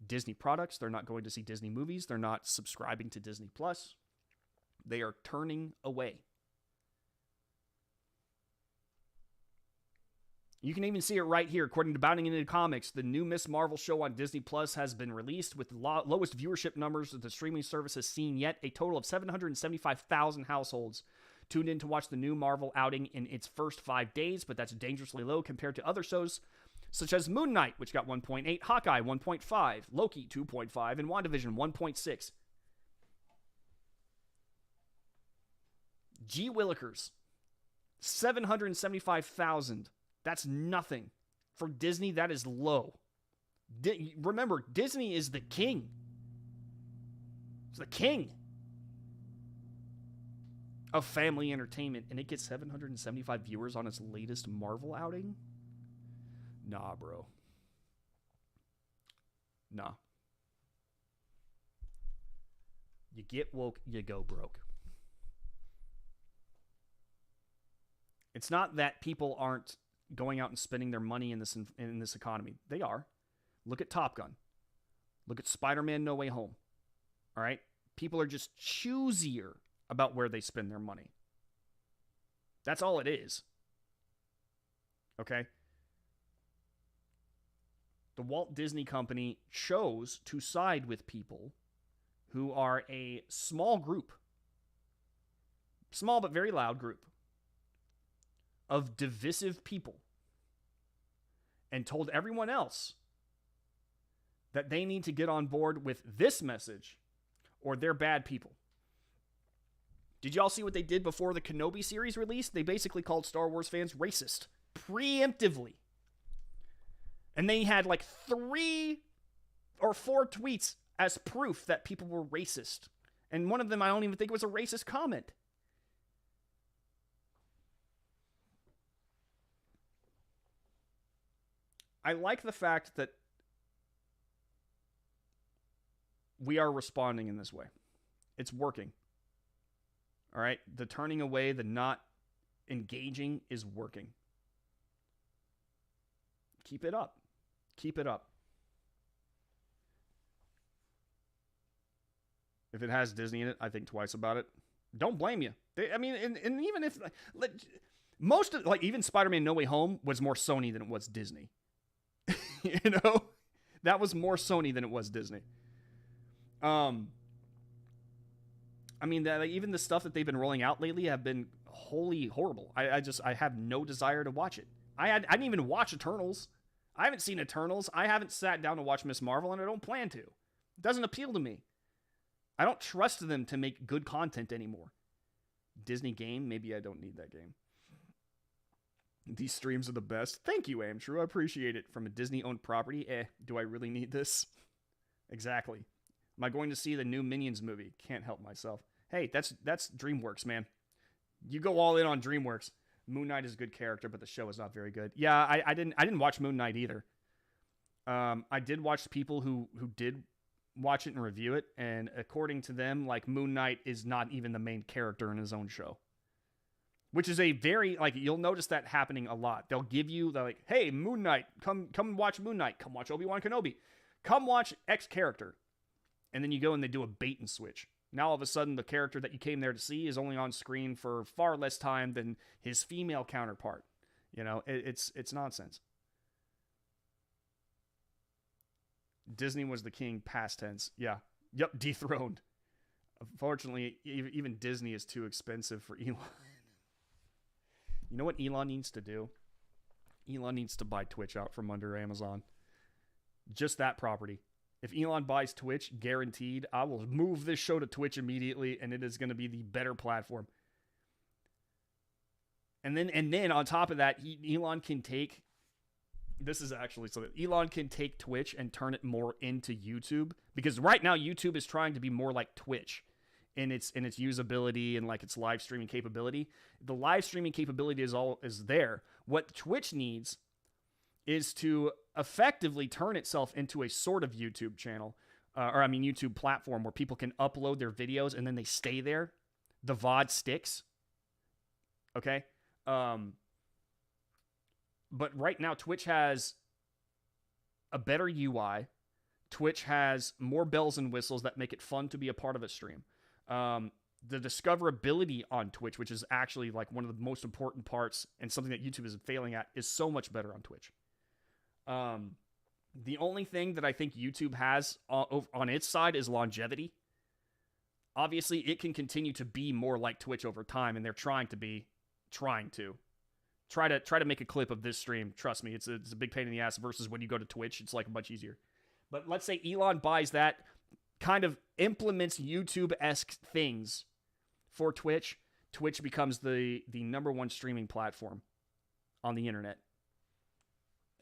Disney products. They're not going to see Disney movies. They're not subscribing to Disney Plus. They are turning away. You can even see it right here. According to Bounding Into Comics, the new Ms. Marvel show on Disney Plus has been released with the lowest viewership numbers that the streaming service has seen yet. A total of 775,000 households tuned in to watch the new Marvel outing in its first 5 days, but that's dangerously low compared to other shows such as Moon Knight, which got 1.8, Hawkeye 1.5, Loki 2.5, and WandaVision 1.6. G. Willikers, 775,000. That's nothing. For Disney, that is low. Remember, Disney is the king. It's the king of family entertainment, and it gets 775 viewers on its latest Marvel outing? Nah, bro. Nah. You get woke, you go broke. It's not that people aren't going out and spending their money in this economy. They are. Look at Top Gun. Look at Spider-Man No Way Home. All right? People are just choosier about where they spend their money. That's all it is. Okay? The Walt Disney Company chose to side with people who are a small group, small but very loud group, of divisive people, and told everyone else that they need to get on board with this message or they're bad people. Did y'all see what they did before the Kenobi series released? They basically called Star Wars fans racist, preemptively. And they had like 3 or 4 tweets as proof that people were racist. And one of them, I don't even think was a racist comment. I like the fact that we are responding in this way. It's working. All right? The turning away, the not engaging is working. Keep it up. Keep it up. If it has Disney in it, I think twice about it. Don't blame you. I mean, and even if most of, like, even Spider-Man No Way Home was more Sony than it was Disney. You know, that was more Sony than it was Disney. I mean, even the stuff that they've been rolling out lately have been wholly horrible. I have no desire to watch it. I didn't even watch Eternals. I haven't seen Eternals. I haven't sat down to watch Miss Marvel, and I don't plan to. It doesn't appeal to me. I don't trust them to make good content anymore. Disney game, maybe I don't need that game. These streams are the best. Thank you, Amtrue. I appreciate it. From a Disney-owned property, do I really need this? Exactly. Am I going to see the new Minions movie? Can't help myself. Hey, that's DreamWorks, man. You go all in on DreamWorks. Moon Knight is a good character, but the show is not very good. Yeah, I didn't watch Moon Knight either. I did watch people who did watch it and review it, and according to them, like, Moon Knight is not even the main character in his own show. Which is a very, like, you'll notice that happening a lot. They'll give you, they're like, hey, Moon Knight, come watch Moon Knight. Come watch Obi-Wan Kenobi. Come watch X character. And then you go and they do a bait and switch. Now all of a sudden the character that you came there to see is only on screen for far less time than his female counterpart. You know, it's nonsense. Disney was the king, past tense. Yeah. Yep, dethroned. Unfortunately, even Disney is too expensive for Elon. You know what Elon needs to do? Elon needs to buy Twitch out from under Amazon. Just that property. If Elon buys Twitch, guaranteed, I will move this show to Twitch immediately, and it is going to be the better platform. And then on top of that, Elon can take, this is actually so that Elon can take Twitch and turn it more into YouTube, because right now YouTube is trying to be more like Twitch in its usability and like its live streaming capability. The live streaming capability is there. What Twitch needs is to effectively turn itself into a sort of YouTube channel, YouTube platform where people can upload their videos and then they stay there. The VOD sticks. Okay? But right now, Twitch has a better UI. Twitch has more bells and whistles that make it fun to be a part of a stream. The discoverability on Twitch, which is actually like one of the most important parts and something that YouTube is failing at, is so much better on Twitch. The only thing that I think YouTube has on its side is longevity. Obviously, it can continue to be more like Twitch over time, and they're trying to make a clip of this stream. Trust me, it's a big pain in the ass versus when you go to Twitch, it's like much easier. But let's say Elon buys that, kind of implements YouTube-esque things for Twitch. Twitch becomes the number one streaming platform on the internet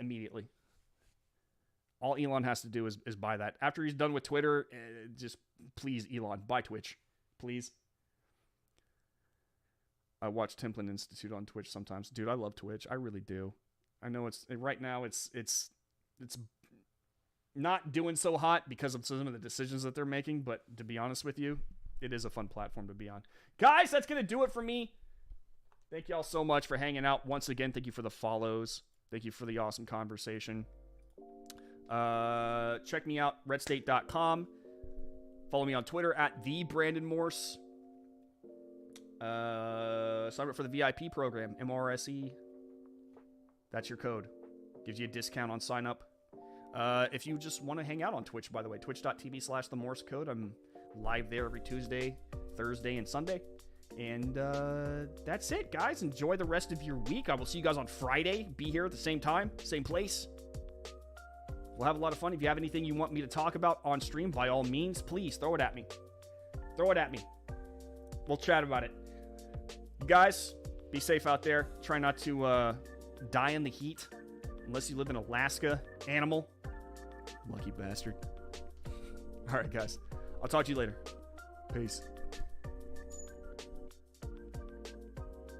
immediately. All Elon has to do is buy that. After he's done with Twitter, just please, Elon, buy Twitch. Please. I watch Templin Institute on Twitch sometimes. Dude, I love Twitch. I really do. I know it's right now. It's not doing so hot because of some of the decisions that they're making. But to be honest with you, it is a fun platform to be on. Guys, that's gonna do it for me. Thank y'all so much for hanging out once again. Thank you for the follows. Thank you for the awesome conversation. Check me out, redstate.com. Follow me on Twitter at @TheBrandonMorse. Sign up for the VIP program, MRSE. That's your code. Gives you a discount on sign up. If you just want to hang out on Twitch, by the way, twitch.tv/TheMorseCode. I'm live there every Tuesday, Thursday, and Sunday. And that's it, guys. Enjoy the rest of your week. I will see you guys on Friday. Be here at the same time, same place. We'll have a lot of fun. If you have anything you want me to talk about on stream, by all means, please throw it at me. Throw it at me. We'll chat about it. You guys, be safe out there. Try not to die in the heat unless you live in Alaska. Animal. Lucky bastard. All right, guys. I'll talk to you later. Peace.